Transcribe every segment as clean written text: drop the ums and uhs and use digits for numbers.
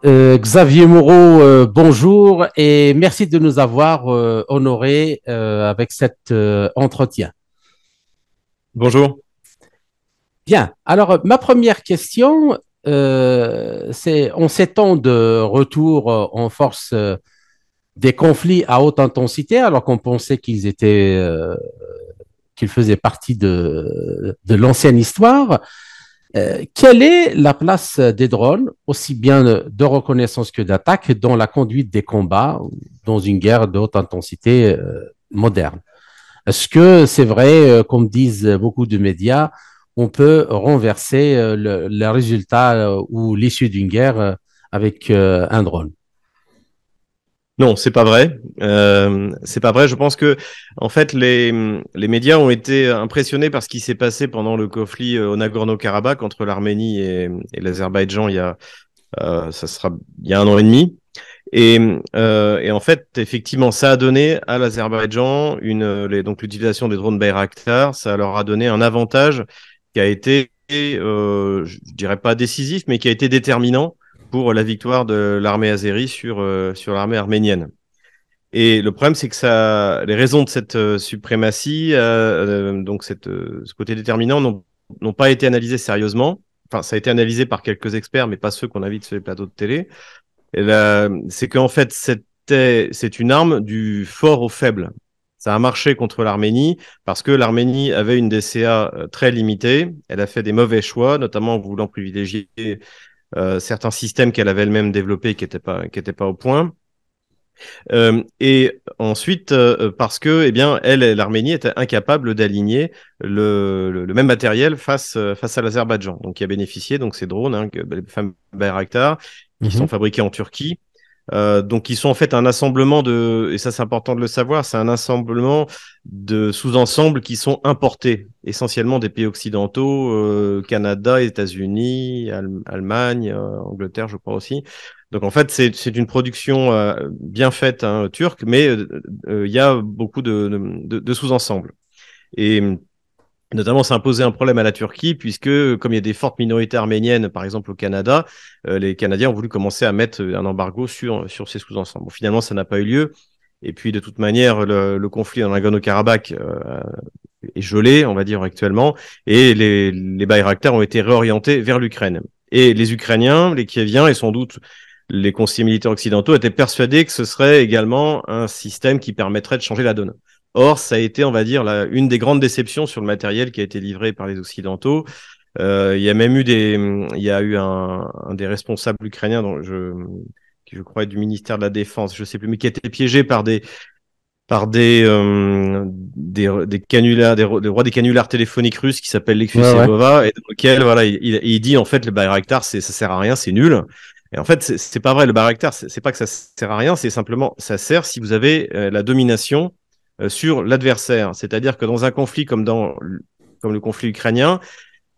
Xavier Moreau, bonjour et merci de nous avoir honorés avec cet entretien. Bonjour. Bien, alors ma première question, c'est en ces temps de retour en force des conflits à haute intensité, alors qu'on pensait qu'ils faisaient partie de l'ancienne histoire. Quelle est la place des drones, aussi bien de reconnaissance que d'attaque, dans la conduite des combats dans une guerre de haute intensité moderne? Est-ce que c'est vrai, comme disent beaucoup de médias, on peut renverser le résultat ou l'issue d'une guerre avec un drone? Non, c'est pas vrai. C'est pas vrai. Je pense que, en fait, les médias ont été impressionnés par ce qui s'est passé pendant le conflit au Nagorno-Karabakh entre l'Arménie et l'Azerbaïdjan il y a un an et demi. Et en fait, effectivement, ça a donné à l'Azerbaïdjan donc l'utilisation des drones Bayraktar, ça leur a donné un avantage qui a été, je dirais pas décisif, mais qui a été déterminant pour la victoire de l'armée azérie sur l'armée arménienne. Et le problème, c'est que les raisons de cette suprématie, donc ce côté déterminant, n'ont pas été analysées sérieusement. Enfin, ça a été analysé par quelques experts, mais pas ceux qu'on invite sur les plateaux de télé. C'est qu'en fait, c'est une arme du fort au faible. Ça a marché contre l'Arménie parce que l'Arménie avait une DCA très limitée. Elle a fait des mauvais choix, notamment en voulant privilégier certains systèmes qu'elle avait elle-même développés qui étaient pas au point. Et ensuite, parce que, eh bien, l'Arménie était incapable d'aligner le même matériel face à l'Azerbaïdjan, donc qui a bénéficié donc ces drones, hein, les fameux Bayraktar, qui sont Mhm. fabriqués en Turquie. Donc, ils sont en fait un assemblement et ça c'est important de le savoir, c'est un assemblement de sous-ensembles qui sont importés, essentiellement des pays occidentaux, Canada, États-Unis, Allemagne, Angleterre, je crois aussi. Donc en fait, c'est une production bien faite, hein, turque, mais il y a beaucoup de sous-ensembles. Et notamment, ça a posé un problème à la Turquie, puisque comme il y a des fortes minorités arméniennes, par exemple au Canada, les Canadiens ont voulu commencer à mettre un embargo sur ces sous-ensembles. Bon, finalement, ça n'a pas eu lieu. Et puis, de toute manière, le conflit dans Nagorno-Karabakh est gelé, on va dire, actuellement, et les Bayraktar ont été réorientés vers l'Ukraine. Et les Ukrainiens, les Kieviens, et sans doute les conseillers militaires occidentaux étaient persuadés que ce serait également un système qui permettrait de changer la donne. Or, ça a été, on va dire, une des grandes déceptions sur le matériel qui a été livré par les Occidentaux. Il y a même il y a eu un des responsables ukrainiens, qui je crois est du ministère de la Défense, je sais plus, mais qui a été piégé par des canulars, des rois des canulars téléphoniques russes qui s'appellent Lexus Ouais, ouais. Sevova, et dans lequel, voilà, il dit en fait le Bayraktar, ça sert à rien, c'est nul. Et en fait, c'est pas vrai. Le Bayraktar, c'est pas que ça sert à rien, c'est simplement ça sert si vous avez la domination sur l'adversaire. C'est-à-dire que dans un conflit comme le conflit ukrainien,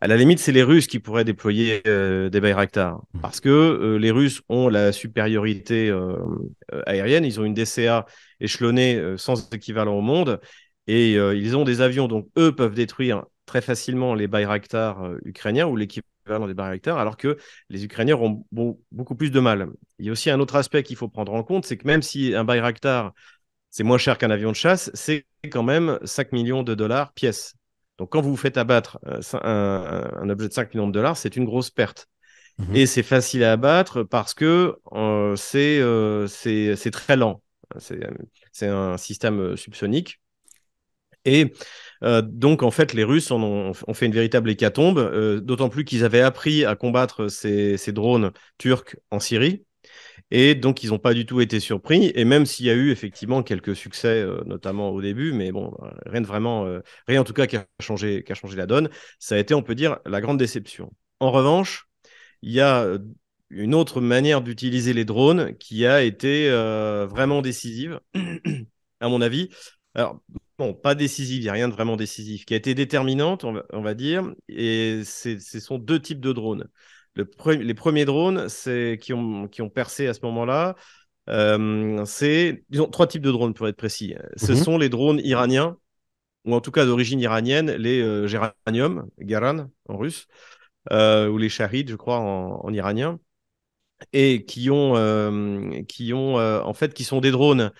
à la limite, c'est les Russes qui pourraient déployer des Bayraktar. Parce que les Russes ont la supériorité aérienne, ils ont une DCA échelonnée sans équivalent au monde, et ils ont des avions, donc eux peuvent détruire très facilement les Bayraktar ukrainiens ou l'équivalent des Bayraktar, alors que les Ukrainiens auront beaucoup plus de mal. Il y a aussi un autre aspect qu'il faut prendre en compte, c'est que même si un Bayraktar c'est moins cher qu'un avion de chasse, c'est quand même 5 millions de dollars pièce. Donc quand vous vous faites abattre un objet de 5 millions de dollars, c'est une grosse perte. Mhm. Et c'est facile à abattre parce que c'est très lent. C'est c'est un système subsonique. Et donc, en fait, les Russes ont fait une véritable hécatombe, d'autant plus qu'ils avaient appris à combattre ces drones turcs en Syrie. Et donc, ils n'ont pas du tout été surpris. Et même s'il y a eu effectivement quelques succès, notamment au début, mais bon, rien de vraiment, rien en tout cas qui a changé la donne, ça a été, on peut dire, la grande déception. En revanche, il y a une autre manière d'utiliser les drones qui a été vraiment décisive, à mon avis. Alors, bon, pas décisive, il n'y a rien de vraiment décisif, qui a été déterminante, on va dire, et ce sont deux types de drones. Les premiers drones qui ont percé à ce moment-là, disons, trois types de drones pour être précis. Ce Mhm. sont les drones iraniens, ou en tout cas d'origine iranienne, les Geranium, Garan en russe, ou les Shahid, je crois, en iranien. et en fait, qui sont des drones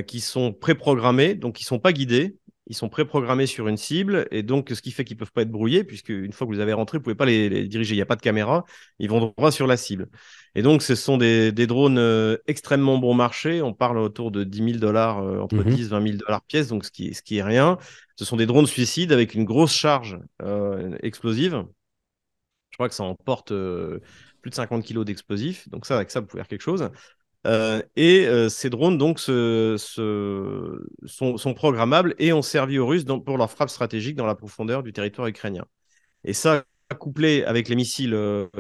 qui sont préprogrammés, donc qui ne sont pas guidés. Ils sont préprogrammés sur une cible, et donc ce qui fait qu'ils ne peuvent pas être brouillés, puisque une fois que vous avez rentré, vous ne pouvez pas les diriger. Il n'y a pas de caméra, ils vont droit sur la cible. Et donc, ce sont des drones extrêmement bon marché. On parle autour de 10 000 dollars, entre Mhm. 10 et 20 000 dollars pièce, donc ce qui est rien. Ce sont des drones suicides avec une grosse charge explosive. Je crois que ça emporte plus de 50 kilos d'explosifs. Donc ça, avec ça, vous pouvez faire quelque chose. Ces drones donc sont programmables et ont servi aux Russes pour leur frappe stratégique dans la profondeur du territoire ukrainien. Et ça, couplé avec les missiles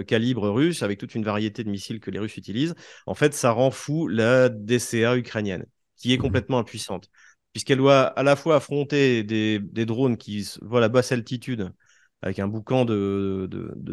calibre russes, avec toute une variété de missiles que les Russes utilisent, en fait, ça rend fou la DCA ukrainienne, qui est Mhm. complètement impuissante, puisqu'elle doit à la fois affronter des drones qui volent à basse altitude, avec un boucan de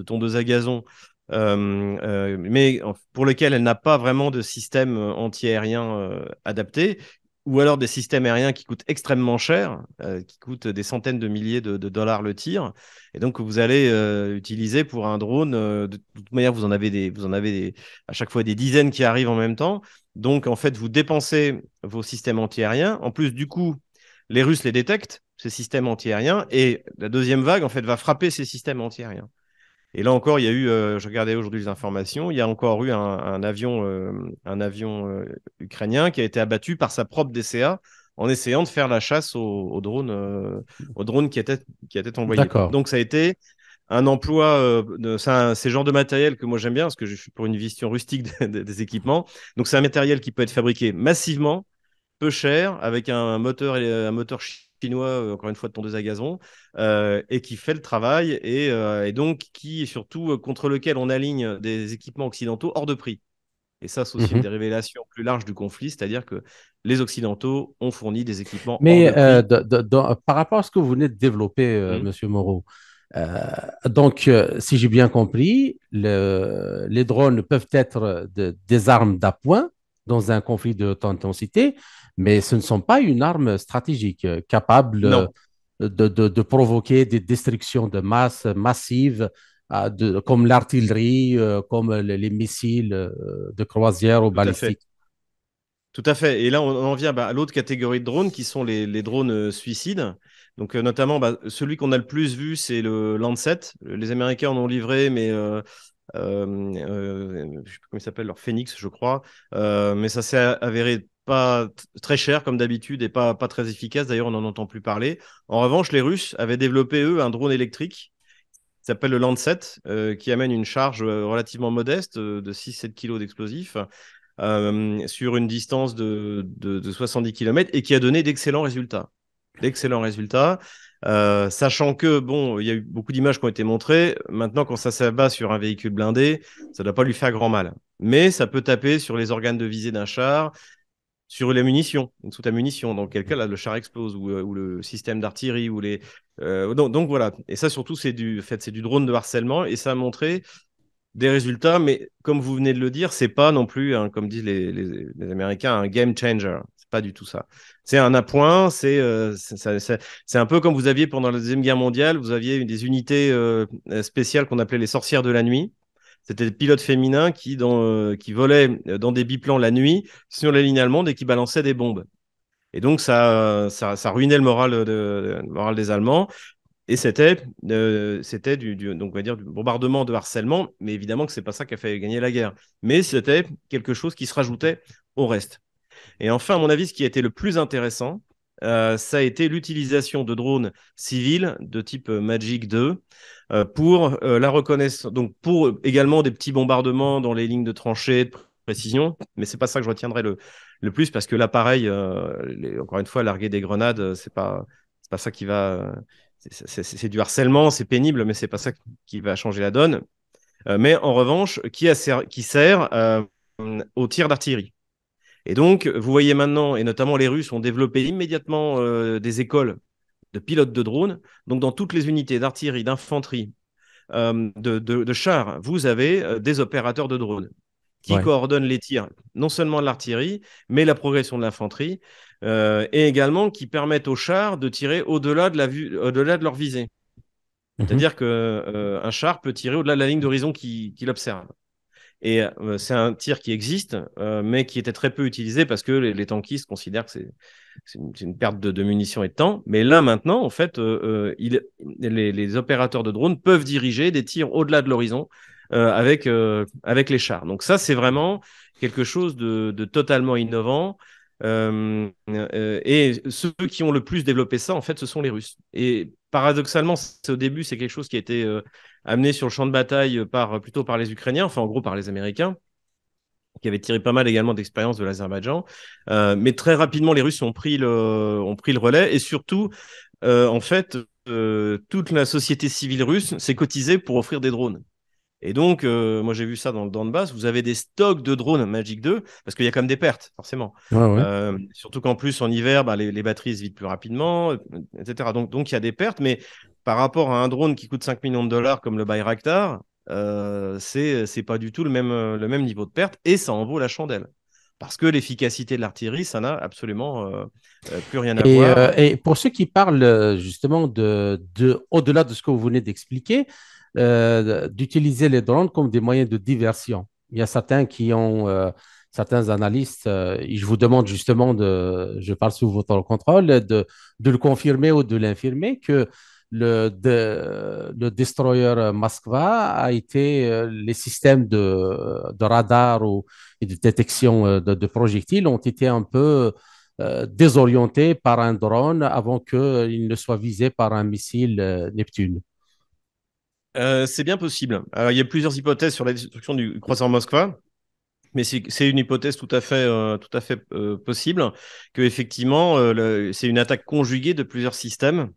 tondeuse à gazon, mais pour lequel elle n'a pas vraiment de système anti-aérien adapté, ou alors des systèmes aériens qui coûtent extrêmement cher, qui coûtent des centaines de milliers de dollars le tir, et donc vous allez utiliser pour un drone. De toute manière, vous en avez à chaque fois des dizaines qui arrivent en même temps. Donc en fait, vous dépensez vos systèmes anti-aériens. En plus, du coup, les Russes les détectent, ces systèmes anti-aériens, et la deuxième vague en fait va frapper ces systèmes anti-aériens. Et là encore, il y a eu, je regardais aujourd'hui les informations, il y a encore eu un avion ukrainien qui a été abattu par sa propre DCA en essayant de faire la chasse aux drones qui étaient envoyés. D'accord. Donc ça a été un emploi, c'est le genre de matériel que moi j'aime bien parce que je suis pour une vision rustique des équipements. Donc c'est un matériel qui peut être fabriqué massivement, peu cher, avec un moteur chinois, encore une fois de tondeuse à gazon, et qui fait le travail, et donc qui, surtout, contre lequel on aligne des équipements occidentaux hors de prix. Et ça, c'est aussi une Mhm. des révélations plus larges du conflit, c'est-à-dire que les Occidentaux ont fourni des équipements hors Mais de prix. par rapport à ce que vous venez de développer, Hmm. Monsieur Moreau, euh, si j'ai bien compris, les drones peuvent être des armes d'appoint dans un conflit de haute intensité, mais ce ne sont pas une arme stratégique capable Non, de provoquer des destructions de masse massives, comme l'artillerie, comme les missiles de croisière ou tout à fait. balistiques. Tout à fait. Et là, on en vient à l'autre catégorie de drones qui sont les drones suicides. Donc, notamment, celui qu'on a le plus vu, c'est le Lancet. Les Américains en ont livré, mais je sais plus comment il s'appelle, leur Phoenix, je crois. Mais ça s'est avéré pas très cher comme d'habitude et pas très efficace. D'ailleurs, on n'en entend plus parler. En revanche, les Russes avaient développé, eux, un drone électrique qui s'appelle le Lancet, qui amène une charge relativement modeste de 6-7 kilos d'explosifs sur une distance de 70 km et qui a donné d'excellents résultats. D'excellents résultats. Sachant que, bon, il y a eu beaucoup d'images qui ont été montrées. Maintenant, quand ça s'abat sur un véhicule blindé, ça ne doit pas lui faire grand mal. Mais ça peut taper sur les organes de visée d'un char, sur les munitions, une soute à munitions, dans quel cas là, le char explose, ou le système d'artillerie, donc voilà. Et ça, surtout, c'est du drone de harcèlement, et ça a montré des résultats, mais comme vous venez de le dire, c'est pas non plus, comme disent les Américains, un game changer. C'est pas du tout ça. C'est un appoint. C'est un peu comme vous aviez pendant la Deuxième Guerre mondiale, vous aviez des unités spéciales qu'on appelait les sorcières de la nuit. C'était des pilotes féminins qui volaient dans des biplans la nuit sur les lignes allemandes et qui balançaient des bombes. Et donc, ça ruinait le moral des Allemands. Et c'était donc on va dire, du bombardement de harcèlement, mais évidemment que c'est pas ça qui a fait gagner la guerre. Mais c'était quelque chose qui se rajoutait au reste. Et enfin, à mon avis, ce qui a été le plus intéressant, ça a été l'utilisation de drones civils de type Magic 2 pour la reconnaissance, donc pour également des petits bombardements dans les lignes de tranchées, de précision, mais c'est pas ça que je retiendrai le plus, parce que l'appareil, encore une fois, larguer des grenades, c'est pas ça qui va. C'est du harcèlement, c'est pénible, mais c'est pas ça qui va changer la donne. Mais en revanche, qui sert au tir d'artillerie. Et donc, vous voyez maintenant, et notamment les Russes ont développé immédiatement des écoles de pilotes de drones. Donc, dans toutes les unités d'artillerie, d'infanterie, de chars, vous avez des opérateurs de drones qui Ouais. coordonnent les tirs, non seulement de l'artillerie, mais la progression de l'infanterie, et également qui permettent aux chars de tirer au-delà au-delà de leur visée. Mhm. C'est-à-dire qu'un char peut tirer au-delà de la ligne d'horizon qu'il observe. Et c'est un tir qui existe, mais qui était très peu utilisé parce que les tankistes considèrent que c'est une perte de munitions et de temps. Mais là, maintenant, en fait, les opérateurs de drones peuvent diriger des tirs au-delà de l'horizon avec les chars. Donc ça, c'est vraiment quelque chose de totalement innovant. Et ceux qui ont le plus développé ça, en fait, ce sont les Russes. Et paradoxalement, au début, c'est quelque chose qui a été amené sur le champ de bataille plutôt par les Ukrainiens, enfin en gros par les Américains, qui avaient tiré pas mal également d'expérience de l'Azerbaïdjan. Mais très rapidement, les Russes ont pris le relais. Et surtout, en fait, toute la société civile russe s'est cotisée pour offrir des drones. Et donc, moi j'ai vu ça dans le Donbass, vous avez des stocks de drones Magic 2, parce qu'il y a quand même des pertes, forcément. Ouais, ouais. Surtout qu'en plus, en hiver, bah, les batteries se vident plus rapidement, etc. Donc, il y a des pertes, mais par rapport à un drone qui coûte 5 millions de dollars comme le Bayraktar, c'est pas du tout le même niveau de perte, et ça en vaut la chandelle. Parce que l'efficacité de l'artillerie, ça n'a absolument plus rien à voir. Et pour ceux qui parlent justement au-delà de ce que vous venez d'expliquer, d'utiliser les drones comme des moyens de diversion. Il y a certains qui ont, certains analystes, et je vous demande justement je parle sous votre contrôle, de le confirmer ou de l'infirmer que le destroyer Moskva a été, les systèmes de radar et de détection de projectiles ont été un peu désorienté par un drone avant qu'il ne soit visé par un missile Neptune. C'est bien possible. Alors, il y a plusieurs hypothèses sur la destruction du croiseur Moskva. Mais c'est une hypothèse tout à fait possible, que effectivement, c'est une attaque conjuguée de plusieurs systèmes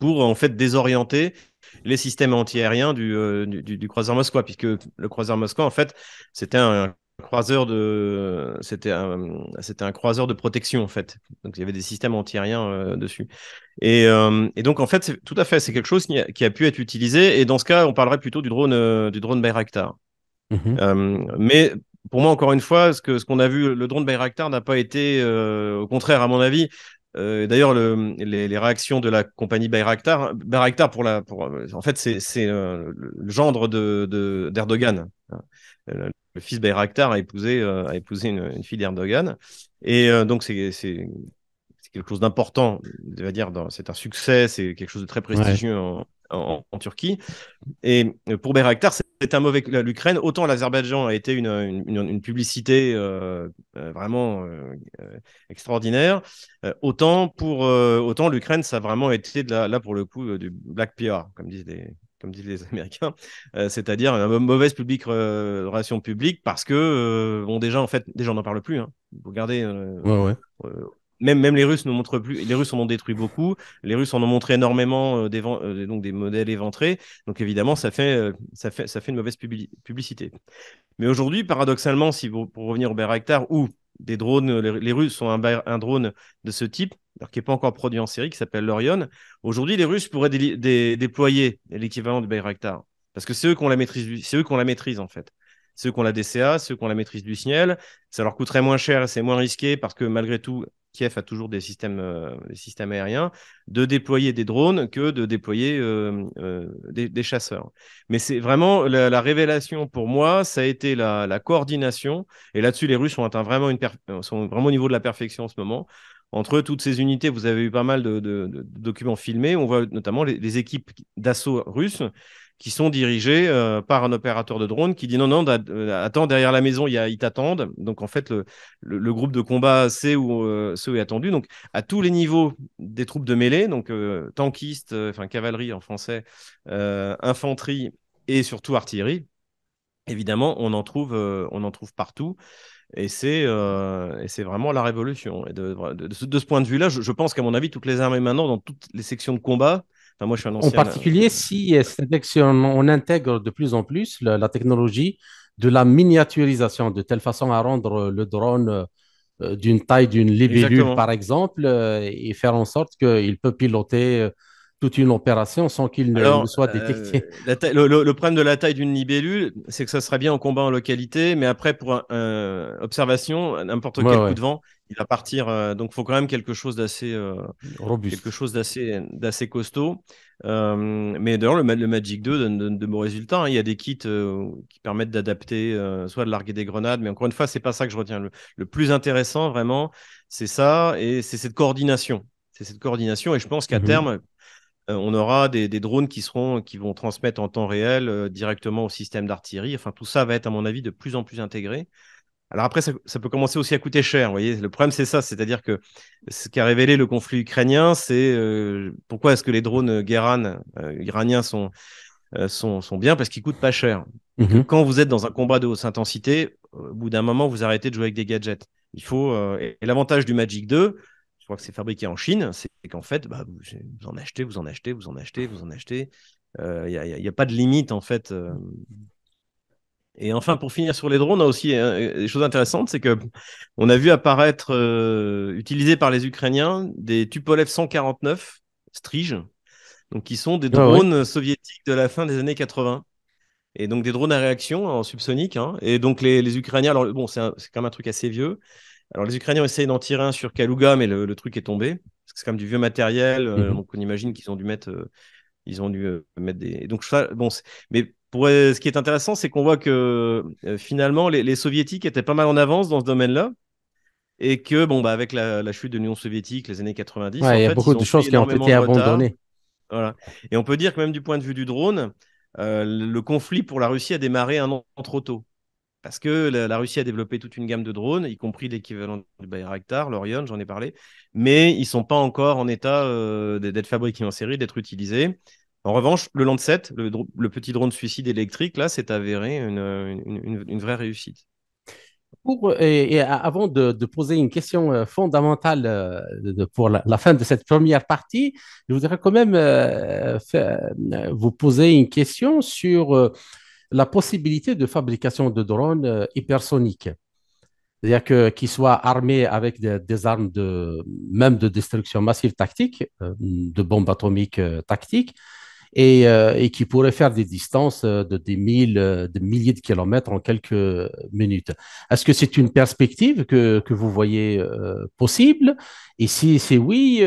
pour en fait désorienter les systèmes antiaériens du croiseur Moskva, puisque le croiseur Moskva, en fait, c'était un c'était un croiseur de protection en fait. Donc il y avait des systèmes antiaériens dessus. Et donc en fait, tout à fait, c'est quelque chose qui a pu être utilisé. Et dans ce cas, on parlerait plutôt du drone Bayraktar. Mhm. Mais pour moi, encore une fois, ce qu'on a vu, le drone Bayraktar n'a pas été, au contraire, à mon avis. D'ailleurs, les réactions de la compagnie Bayraktar en fait, c'est le gendre d'Erdogan. Le fils Bayraktar a épousé une fille d'Erdogan. Et donc, c'est quelque chose d'important, je vais dire, c'est un succès, c'est quelque chose de très Ouais. prestigieux en Turquie. Et pour Bayraktar, c'est un mauvais l'Ukraine. Autant l'Azerbaïdjan a été une publicité vraiment extraordinaire, autant l'Ukraine, ça a vraiment été là pour le coup du black PR, comme disent les Américains, c'est-à-dire une mauvaise relation publique parce que bon déjà en fait déjà on n'en parle plus. Hein. Vous regardez. Ouais, ouais. Euh, même les Russes ne montrent plus. Les Russes en ont détruit beaucoup. Les Russes en ont montré énormément donc des modèles éventrés. Donc évidemment, ça fait une mauvaise publicité. Mais aujourd'hui, paradoxalement, pour revenir au Bayraktar, où des drones, les Russes ont un drone de ce type, alors qui n'est pas encore produit en série, qui s'appelle l'Orion. Aujourd'hui, les Russes pourraient déployer l'équivalent du Bayraktar. Parce que c'est eux qui ont la maîtrise, c'est eux qui ont la maîtrise en fait. Ceux qui ont la DCA, ceux qui ont la maîtrise du ciel, ça leur coûterait moins cher et c'est moins risqué parce que malgré tout, Kiev a toujours des systèmes aériens, de déployer des drones que de déployer des chasseurs. Mais c'est vraiment la révélation pour moi, ça a été la coordination. Et là-dessus, les Russes sont vraiment au niveau de la perfection en ce moment. Entre toutes ces unités, vous avez eu pas mal de documents filmés. On voit notamment les équipes d'assaut russes qui sont dirigées par un opérateur de drone qui dit non, non, attends, derrière la maison, ils t'attendent. Donc en fait, le groupe de combat sait où est attendu. Donc à tous les niveaux des troupes de mêlée, donc tankistes, enfin cavalerie en français, infanterie et surtout artillerie. Évidemment, on en trouve partout. Et c'est vraiment la révolution. Et de ce point de vue-là, je pense qu'à mon avis, toutes les armées maintenant, dans toutes les sections de combat, enfin, moi je suis un En ancien. particulier, c'est-à-dire que si on intègre de plus en plus la technologie de la miniaturisation, de telle façon à rendre le drone d'une taille d'une libellule, Exactement. par exemple, et faire en sorte qu'il peut piloter toute une opération sans qu'il ne Alors, soit détecté. le problème de la taille d'une libellule, c'est que ça sera bien en combat en localité, mais après, pour observation, n'importe Ouais, quel coup ouais, de vent, il va partir. Donc, il faut quand même quelque robuste. chose d'assez costaud. Mais d'ailleurs, le Magic 2 donne de beaux résultats, hein. Il y a des kits qui permettent d'adapter, soit de larguer des grenades, mais encore une fois, c'est pas ça que je retiens. Le plus intéressant, vraiment, c'est ça, et c'est cette coordination. C'est cette coordination, et je pense qu'à Mhm. terme, on aura des drones qui vont transmettre en temps réel directement au système d'artillerie. Enfin, tout ça va être, à mon avis, de plus en plus intégré. Alors après, ça peut commencer aussi à coûter cher. Vous voyez, le problème, c'est ça. C'est-à-dire que ce qu'a révélé le conflit ukrainien, c'est pourquoi est-ce que les drones Guéran iraniens sont bien? Parce qu'ils coûtent pas cher. Et que Mhm. quand vous êtes dans un combat de haute intensité, au bout d'un moment, vous arrêtez de jouer avec des gadgets. Et l'avantage du Magic 2, je crois que c'est fabriqué en Chine, c'est qu'en fait, bah, vous en achetez, vous en achetez, vous en achetez, vous en achetez. Il y a pas de limite, en fait. Et enfin, pour finir sur les drones, on a aussi des choses intéressantes, c'est que on a vu apparaître, utilisés par les Ukrainiens, des Tupolev 149 Strige, donc qui sont des Ouais, ouais. drones soviétiques de la fin des années 80. Et donc des drones à réaction en subsonique, hein. Et donc les Ukrainiens, alors bon, c'est quand même un truc assez vieux. Alors les Ukrainiens essayent d'en tirer un sur Kaluga, mais le truc est tombé. Parce que c'est quand même du vieux matériel. Mhm. Donc on imagine qu'ils ont dû mettre, mettre des. Donc ça, bon, mais ce qui est intéressant, c'est qu'on voit que finalement les Soviétiques étaient pas mal en avance dans ce domaine-là. Et que bon, bah, avec la chute de l'Union soviétique, les années 90, Ouais, en il y a fait, beaucoup ils de ont pris choses qui ont énormément été de retard. abandonnées. Voilà. Et on peut dire que même du point de vue du drone, le conflit pour la Russie a démarré un an trop tôt. Parce que la Russie a développé toute une gamme de drones, y compris l'équivalent du Bayraktar, l'Orion, j'en ai parlé, mais ils ne sont pas encore en état d'être fabriqués en série, d'être utilisés. En revanche, le Landsat, le petit drone suicide électrique, là, s'est avéré une vraie réussite. Avant de poser une question fondamentale pour la fin de cette première partie, je voudrais quand même vous poser une question sur la possibilité de fabrication de drones hypersoniques. C'est-à-dire qu'ils soient armés avec des armes même de destruction massive tactique, de bombes atomiques tactiques, et qui pourraient faire des distances de milliers de kilomètres en quelques minutes. Est-ce que c'est une perspective que vous voyez possible? Et si c'est oui,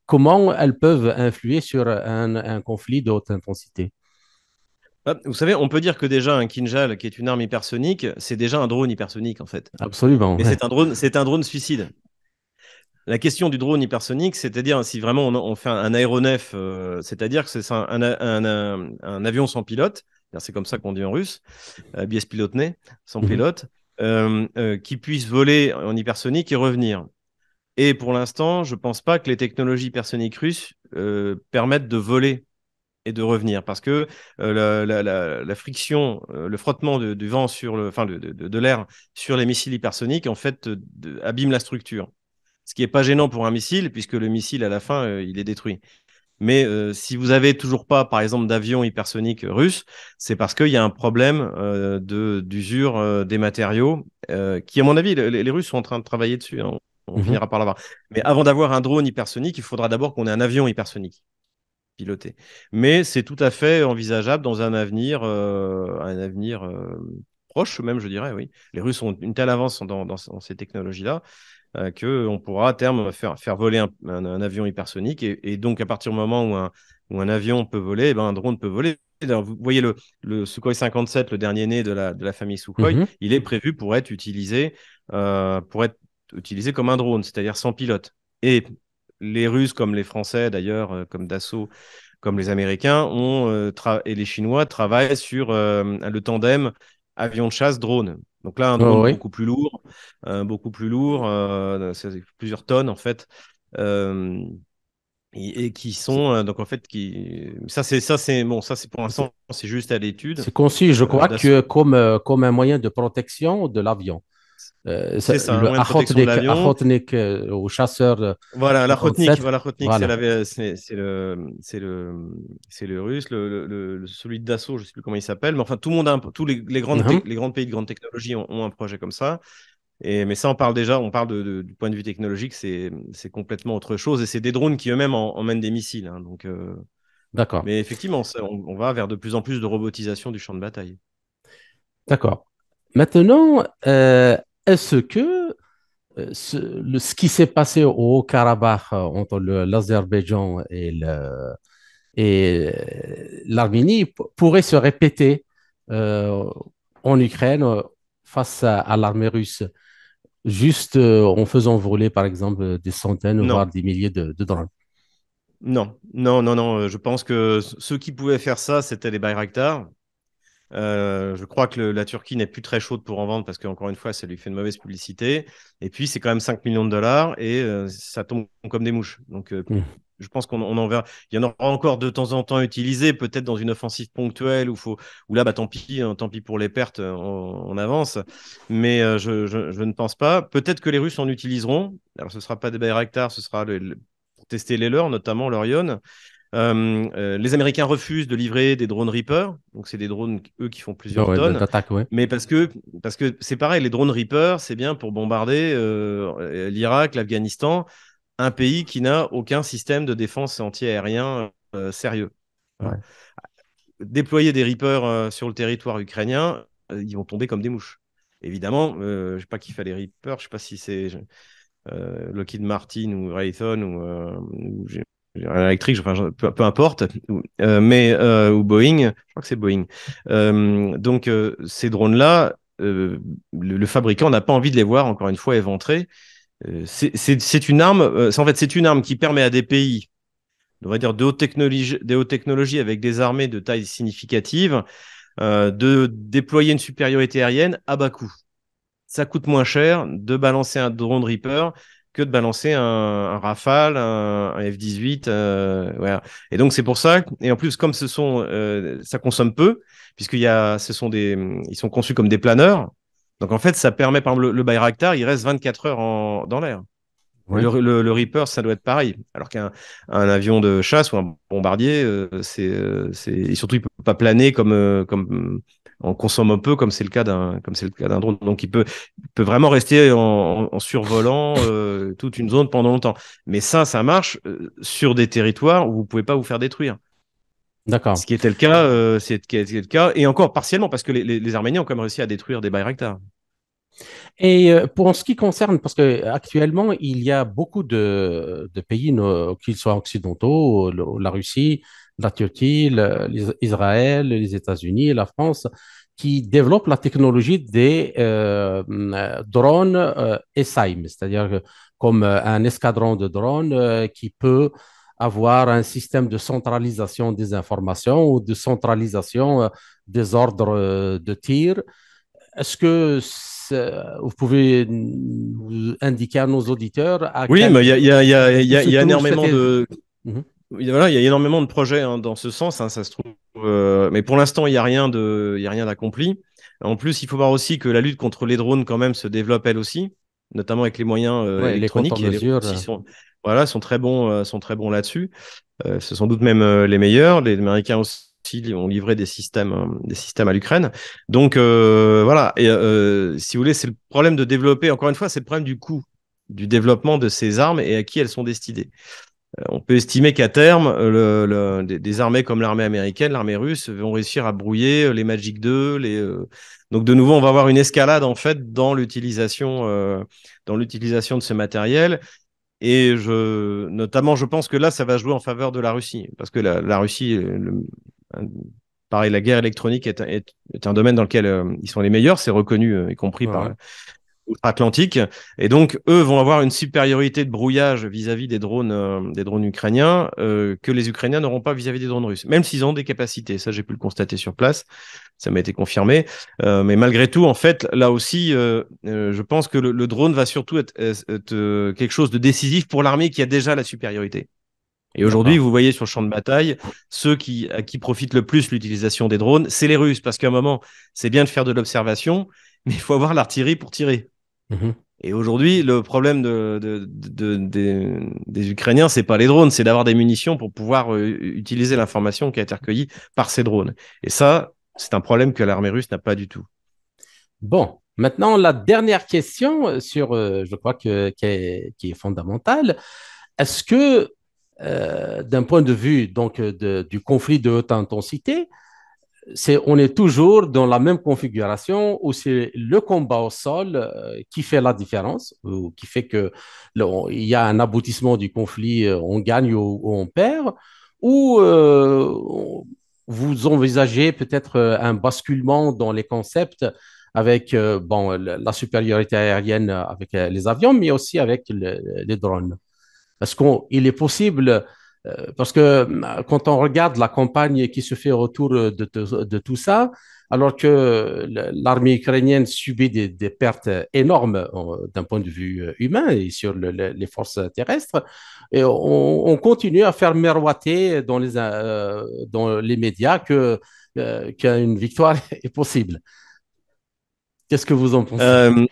comment elles peuvent influer sur un conflit de haute intensité? Ah, vous savez, on peut dire que déjà un Kinjal, qui est une arme hypersonique, c'est déjà un drone hypersonique en fait. Absolument. Mais Ouais. c'est un drone suicide. La question du drone hypersonique, c'est-à-dire si vraiment on fait un aéronef, c'est-à-dire que c'est un avion sans pilote, c'est comme ça qu'on dit en russe, без пилотный, sans Mhm. pilote, qui puisse voler en hypersonique et revenir. Et pour l'instant, je ne pense pas que les technologies hypersoniques russes permettent de voler et de revenir parce que la friction, le frottement du vent sur enfin de l'air sur les missiles hypersoniques en fait abîme la structure. Ce qui n'est pas gênant pour un missile puisque le missile à la fin il est détruit. Mais si vous avez toujours pas, par exemple, d'avion hypersonique russe, c'est parce qu'il y a un problème d'usure des matériaux qui, à mon avis, les Russes sont en train de travailler dessus, hein. On Mhm. finira par l'avoir. Mais avant d'avoir un drone hypersonique, il faudra d'abord qu'on ait un avion hypersonique piloté. Mais c'est tout à fait envisageable dans un avenir proche même, je dirais, oui. Les Russes ont une telle avance dans ces technologies-là qu'on pourra à terme faire voler un avion hypersonique. Et donc, à partir du moment où un avion peut voler, eh ben, un drone peut voler. Alors, vous voyez le Sukhoi 57, le dernier né de la famille Sukhoi, Mhm. il est prévu pour être utilisé comme un drone, c'est-à-dire sans pilote. Et les Russes, comme les Français d'ailleurs, comme Dassault, comme les Américains, et les Chinois travaillent sur le tandem avion de chasse drone. Donc là, un Ouais, drone ouais. beaucoup plus lourd, c'est plusieurs tonnes en fait, euh, et qui sont donc en fait ça c'est bon, ça c'est pour C'est l'instant c'est juste à l'étude. c'est conçu, je crois, Dassault, que comme un moyen de protection de l'avion. c'est ça, un Le moyen de protection de l'avion. Achotnik au chasseur Voilà, la Rotnik, 57, voilà, Rotnik, voilà. c'est le russe, celui de Dassault, je ne sais plus comment il s'appelle, mais enfin tout le monde a tous Mhm. les grands pays de grande technologie ont un projet comme ça. Mais ça, on parle du point de vue technologique, c'est complètement autre chose. Et c'est des drones qui eux-mêmes emmènent des missiles, hein. Donc, D'accord, mais effectivement, on va vers de plus en plus de robotisation du champ de bataille. d'accord. Maintenant, est-ce que ce qui s'est passé au Haut-Karabakh entre l'Azerbaïdjan et l'Arménie pourrait se répéter euh, en Ukraine face à l'armée russe, juste en faisant voler, par exemple, des centaines, voire Non, des milliers de drones. non. Je pense que ceux qui pouvaient faire ça, c'était les Bayraktar. Je crois que la Turquie n'est plus très chaude pour en vendre parce qu'encore une fois, ça lui fait une mauvaise publicité. Et puis, c'est quand même 5 millions de dollars et ça tombe comme des mouches. Donc, Hmm. je pense qu'on en verra. Il y en aura encore de temps en temps utilisé, peut-être dans une offensive ponctuelle où là, bah, tant pis, hein, tant pis pour les pertes, on avance. Mais je ne pense pas. Peut-être que les Russes en utiliseront. Alors, ce ne sera pas des Bayraktar, ce sera pour tester les leurs, notamment l'Orion. Les Américains refusent de livrer des drones Reaper, donc c'est des drones, eux, qui font plusieurs Ouais, tonnes, d'attaque, ouais. mais parce que c'est pareil, les drones Reaper, c'est bien pour bombarder l'Irak, l'Afghanistan, un pays qui n'a aucun système de défense anti-aérien sérieux. Voilà. Ouais. Déployer des Reapers sur le territoire ukrainien, ils vont tomber comme des mouches. Évidemment, je ne sais pas qui fait les Reapers, je ne sais pas si c'est Lockheed Martin ou Raytheon ou General Electric, enfin, peu importe, ou Boeing, je crois que c'est Boeing. Donc, ces drones-là, le fabricant n'a pas envie de les voir, encore une fois, éventrés. C'est une arme, en fait, c'est une arme qui permet à des pays, on va dire, de haute technologie avec des armées de taille significative, de déployer une supériorité aérienne à bas coût. Ça coûte moins cher de balancer un drone Reaper que de balancer un Rafale, un F-18. Voilà. Et donc, c'est pour ça. Et en plus, comme ça consomme peu, puisqu'il y a, ils sont conçus comme des planeurs. Donc, en fait, ça permet, par exemple, le Bayraktar, il reste 24 heures dans l'air. Et Ouais. le Reaper, ça doit être pareil. Alors qu'un avion de chasse ou un bombardier, et surtout, il peut pas planer comme on consomme un peu, comme c'est le cas d'un drone. Donc, il peut vraiment rester en survolant toute une zone pendant longtemps. Mais ça marche sur des territoires où vous pouvez pas vous faire détruire. D'accord. Ce qui était le cas, le cas, et encore partiellement parce que les Arméniens ont quand même réussi à détruire des Bayraktar. Et pour en ce qui concerne, parce que actuellement, il y a beaucoup de pays, qu'ils soient occidentaux, la Russie, la Turquie, Israël, les États-Unis, la France, qui développent la technologie des drones ESAIM, c'est-à-dire comme un escadron de drones qui peut avoir un système de centralisation des informations ou de centralisation des ordres de tir. Est-ce que vous pouvez nous indiquer à nos auditeurs à Oui, quel, mais où se il y a trouve cette... énormément de, Mhm. voilà, il y a énormément de projets hein, dans ce sens, hein, ça se trouve. Mais pour l'instant, il y a rien d'accompli. En plus, il faut voir aussi que la lutte contre les drones, quand même, se développe elle aussi, notamment avec les moyens Ouais, les électroniques. Et les Russes contre-mesures. aussi voilà, sont très bons là-dessus. C'est sans doute même les meilleurs. Les Américains aussi ont livré des systèmes à l'Ukraine. Donc voilà. Et si vous voulez, c'est le problème de développer. Encore une fois, c'est le problème du coût du développement de ces armes et à qui elles sont destinées. On peut estimer qu'à terme, des armées comme l'armée américaine, l'armée russe vont réussir à brouiller les Magic 2. Donc de nouveau, on va avoir une escalade en fait dans l'utilisation de ce matériel. Et notamment, je pense que là, ça va jouer en faveur de la Russie, parce que la Russie, pareil, la guerre électronique est un domaine dans lequel ils sont les meilleurs, c'est reconnu, y compris Ouais, par ouais. outre-Atlantique. Et donc, eux vont avoir une supériorité de brouillage vis-à-vis des drones ukrainiens que les Ukrainiens n'auront pas vis-à-vis des drones russes, même s'ils ont des capacités. Ça, j'ai pu le constater sur place. Ça m'a été confirmé. Mais malgré tout, en fait, là aussi, je pense que le drone va surtout être quelque chose de décisif pour l'armée qui a déjà la supériorité. Et aujourd'hui, D'accord. vous voyez sur le champ de bataille, à qui profite le plus l'utilisation des drones, c'est les Russes, parce qu'à un moment, c'est bien de faire de l'observation, mais il faut avoir l'artillerie pour tirer. Mhm. Et aujourd'hui, le problème des Ukrainiens, c'est pas les drones, c'est d'avoir des munitions pour pouvoir utiliser l'information qui a été recueillie par ces drones. Et ça, c'est un problème que l'armée russe n'a pas du tout. Bon. Maintenant, la dernière question je crois qui est fondamentale. Est-ce que, d'un point de vue du conflit de haute intensité, on est toujours dans la même configuration où c'est le combat au sol qui fait la différence, ou qui fait que il y a un aboutissement du conflit, on gagne ou on perd, ou vous envisagez peut-être un basculement dans les concepts avec bon, la supériorité aérienne avec les avions, mais aussi avec les drones. Est-ce qu'il est possible, parce que quand on regarde la campagne qui se fait autour de tout ça, alors que l'armée ukrainienne subit des pertes énormes d'un point de vue humain et sur les forces terrestres, et on continue à faire miroiter dans les médias qu'une victoire est possible. Qu'est-ce que vous en pensez? Euh,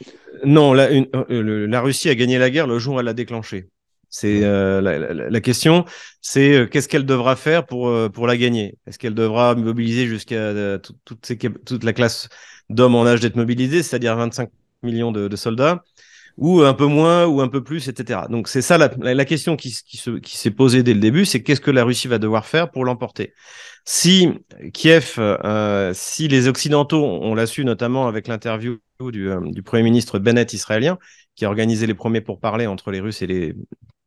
non, la Russie a gagné la guerre le jour où elle l'a déclenchée. C'est la question, c'est qu'est-ce qu'elle devra faire pour la gagner? Est-ce qu'elle devra mobiliser jusqu'à toute la classe d'hommes en âge d'être mobilisés, c'est-à-dire 25 millions de soldats, ou un peu moins, ou un peu plus, etc. Donc c'est ça la question qui s'est posée dès le début, c'est qu'est-ce que la Russie va devoir faire pour l'emporter? Si Kiev, si les Occidentaux, on l'a su notamment avec l'interview du Premier ministre Bennett israélien, qui a organisé les premiers pourparlers entre les Russes et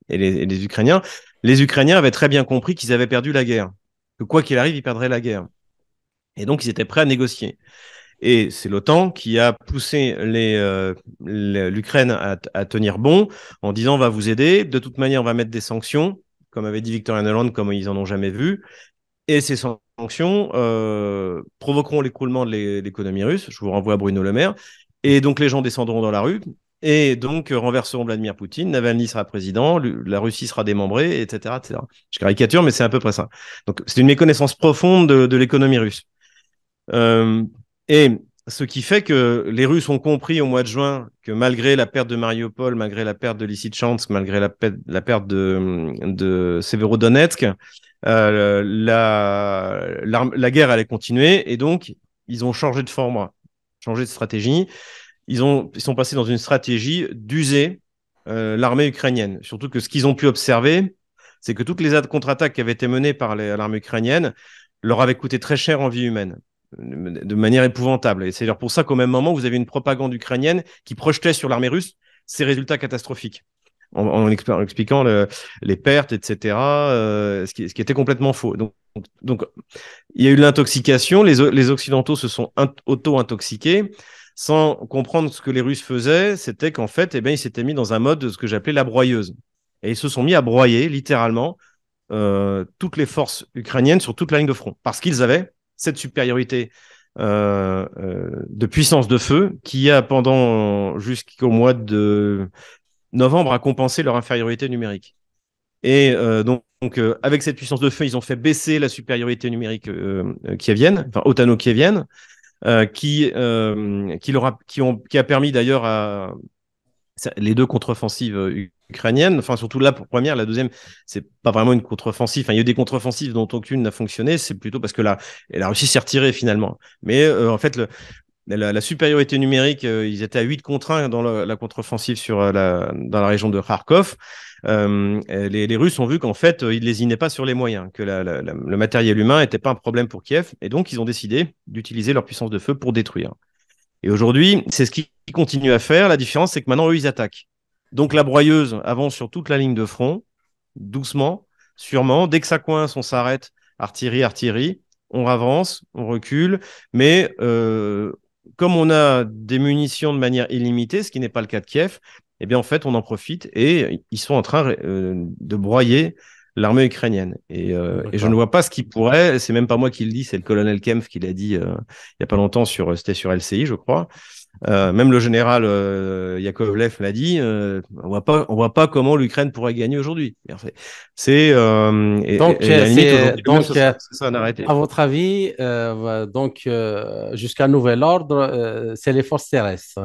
les Ukrainiens, les Ukrainiens avaient très bien compris qu'ils avaient perdu la guerre, que quoi qu'il arrive, ils perdraient la guerre. Et donc, ils étaient prêts à négocier. Et c'est l'OTAN qui a poussé l'Ukraine à tenir bon en disant on va vous aider, de toute manière on va mettre des sanctions, comme avait dit Victor Hollande, comme ils en ont jamais vu, et ces sanctions provoqueront l'écroulement de l'économie russe. Je vous renvoie à Bruno Le Maire. Et donc les gens descendront dans la rue et donc renverseront Vladimir Poutine. Navalny sera président, la Russie sera démembrée, etc., etc. Je caricature, mais c'est à peu près ça. Donc c'est une méconnaissance profonde de l'économie russe. Euh, et ce qui fait que les Russes ont compris au mois de juin que malgré la perte de Mariupol, malgré la perte de Lysychansk, malgré la perte de Severodonetsk, la guerre allait continuer et donc ils ont changé de format, changé de stratégie. Ils sont passés dans une stratégie d'user l'armée ukrainienne. Surtout que ce qu'ils ont pu observer, c'est que toutes les contre-attaques qui avaient été menées par l'armée ukrainienne leur avaient coûté très cher en vie humaine de manière épouvantable. Et c'est pour ça qu'au même moment, vous avez une propagande ukrainienne qui projetait sur l'armée russe ces résultats catastrophiques, en expliquant les pertes, etc., ce qui était complètement faux. Donc, il y a eu l'intoxication, les Occidentaux se sont auto-intoxiqués, sans comprendre ce que les Russes faisaient, c'était qu'en fait, eh bien, ils s'étaient mis dans un mode de ce que j'appelais la broyeuse. Et ils se sont mis à broyer, littéralement, toutes les forces ukrainiennes sur toute la ligne de front, parce qu'ils avaient cette supériorité de puissance de feu qui a pendant jusqu'au mois de novembre a compensé leur infériorité numérique. Et avec cette puissance de feu, ils ont fait baisser la supériorité numérique kievienne, enfin otano-kievienne, qui a permis d'ailleurs à les deux contre-offensives ukrainiennes, enfin surtout la première, la deuxième, c'est pas vraiment une contre-offensive. Enfin, il y a eu des contre-offensives dont aucune n'a fonctionné, c'est plutôt parce que la Russie s'est retirée finalement. Mais en fait, la supériorité numérique, ils étaient à 8 contre 1 dans la contre-offensive dans la région de Kharkov. Les Russes ont vu qu'en fait, ils ne lésinaient pas sur les moyens, que le matériel humain n'était pas un problème pour Kiev, et donc ils ont décidé d'utiliser leur puissance de feu pour détruire. Et aujourd'hui, c'est ce qu'ils continuent à faire. La différence, c'est que maintenant, eux, ils attaquent. Donc la broyeuse avance sur toute la ligne de front, doucement, sûrement. Dès que ça coince, on s'arrête. Artillerie, artillerie. On avance, on recule. Mais comme on a des munitions de manière illimitée, ce qui n'est pas le cas de Kiev, eh bien en fait, on en profite et ils sont en train de broyer l'armée ukrainienne. Et je ne vois pas ce qui pourrait, c'est même pas moi qui le dis, c'est le colonel Kempf qui l'a dit il n'y a pas longtemps, c'était sur LCI, je crois. Même le général Yakovlev l'a dit, on voit pas comment l'Ukraine pourrait gagner aujourd'hui. C'est Donc, et à la limite aujourd'hui, c'est ça en arrêté. à votre avis, jusqu'à nouvel ordre, c'est les forces terrestres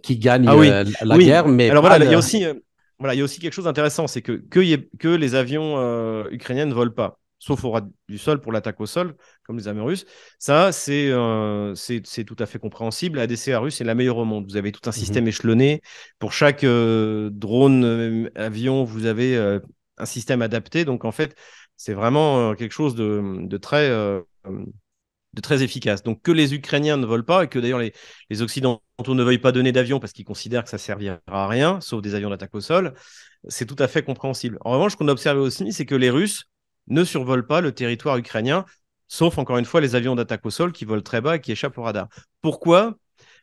qui gagnent Ah oui, la oui. guerre, mais Alors pas voilà, le... il y a aussi quelque chose d'intéressant, c'est que les avions ukrainiens ne volent pas. sauf au ras du sol pour l'attaque au sol, comme les avions russes. Ça, c'est tout à fait compréhensible. La DCA russe est la meilleure au monde. Vous avez tout un Mhm. système échelonné. Pour chaque drone, avion, vous avez un système adapté. Donc, en fait, c'est vraiment quelque chose de très efficace. Donc, que les Ukrainiens ne volent pas et que d'ailleurs les Occidentaux ne veuillent pas donner d'avions parce qu'ils considèrent que ça servira à rien, sauf des avions d'attaque au sol, c'est tout à fait compréhensible. En revanche, ce qu'on a observé aussi, c'est que les Russes ne survolent pas le territoire ukrainien, sauf encore une fois les avions d'attaque au sol qui volent très bas et qui échappent au radar. Pourquoi?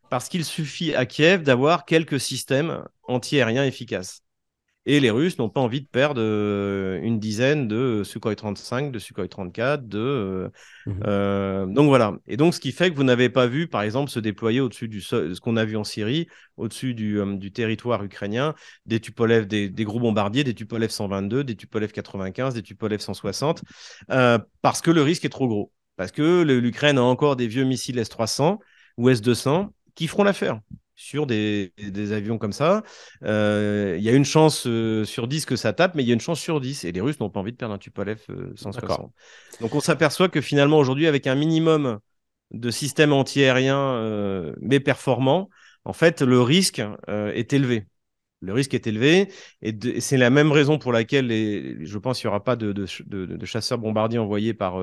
Parce qu'il suffit à Kiev d'avoir quelques systèmes antiaériens efficaces. Et les Russes n'ont pas envie de perdre une dizaine de Sukhoi 35, de Sukhoi 34, Mhm. donc voilà. Et donc, ce qui fait que vous n'avez pas vu, par exemple, se déployer au-dessus du sol, ce qu'on a vu en Syrie, au-dessus du territoire ukrainien, des Tupolev, des gros bombardiers, des Tupolev 122, des Tupolev 95, des Tupolev 160, parce que le risque est trop gros. Parce que l'Ukraine a encore des vieux missiles S-300 ou S-200 qui feront l'affaire sur des avions comme ça. Il y a une chance sur 10 que ça tape, mais il y a une chance sur 10. Et les Russes n'ont pas envie de perdre un Tupolev D'accord. 160. Donc on s'aperçoit que finalement aujourd'hui, avec un minimum de systèmes antiaériens mais performants, en fait, le risque est élevé. Le risque est élevé et c'est la même raison pour laquelle je pense qu'il n'y aura pas de chasseurs bombardiers envoyés par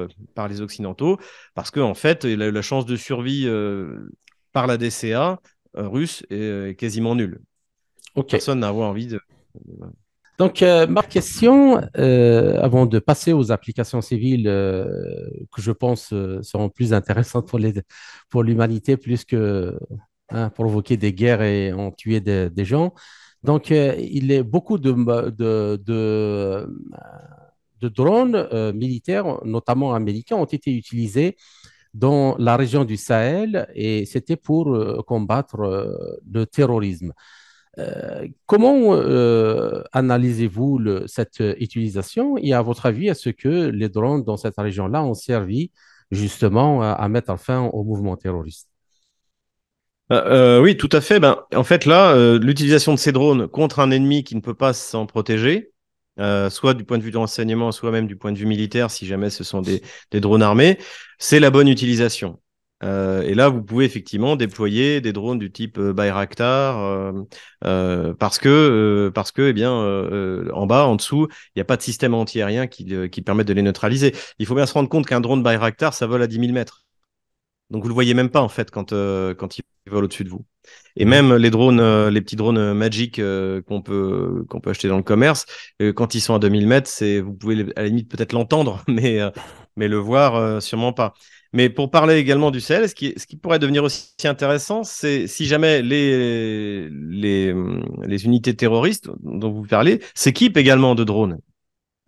les Occidentaux, parce que en fait, la chance de survie par la DCA russe est quasiment nulle. Donc OK. personne n'a envie de. Donc, ma question, avant de passer aux applications civiles que je pense seront plus intéressantes pour l'humanité, plus que provoquer des guerres et en tuer des gens. Donc, il y a beaucoup de drones militaires, notamment américains, ont été utilisés dans la région du Sahel et c'était pour combattre le terrorisme. Comment analysez-vous cette utilisation et à votre avis, est-ce que les drones dans cette région-là ont servi justement à mettre fin au mouvement terroriste? Oui, tout à fait. Ben, en fait, là, l'utilisation de ces drones contre un ennemi qui ne peut pas s'en protéger, soit du point de vue du renseignement, soit même du point de vue militaire, si jamais ce sont des drones armés, c'est la bonne utilisation. Et là, vous pouvez effectivement déployer des drones du type Bayraktar, parce que, eh bien, en bas, en dessous, il n'y a pas de système antiaérien qui permette de les neutraliser. Il faut bien se rendre compte qu'un drone Bayraktar, ça vole à 10 000 mètres. Donc vous le voyez même pas en fait quand il vole au-dessus de vous. Et Mhm. même les drones, les petits drones Magic qu'on peut acheter dans le commerce, quand ils sont à 2000 mètres, vous pouvez à la limite peut-être l'entendre, mais le voir sûrement pas. Mais pour parler également du Sahel, ce qui pourrait devenir aussi intéressant, c'est si jamais les unités terroristes dont vous parlez s'équipent également de drones.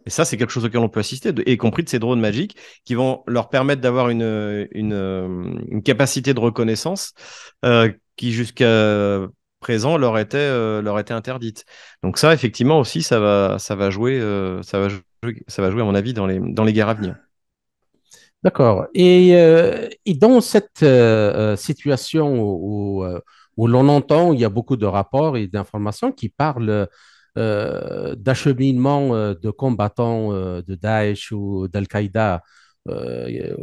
Et ça, c'est quelque chose auquel on peut assister, y compris de ces drones magiques qui vont leur permettre d'avoir une capacité de reconnaissance qui jusqu'à présent leur était interdite. Donc ça, effectivement aussi, ça va jouer, ça va jouer à mon avis dans les guerres à venir. D'accord. Et dans cette situation où l'on entend, il y a beaucoup de rapports et d'informations qui parlent d'acheminement de combattants de Daesh ou d'Al-Qaïda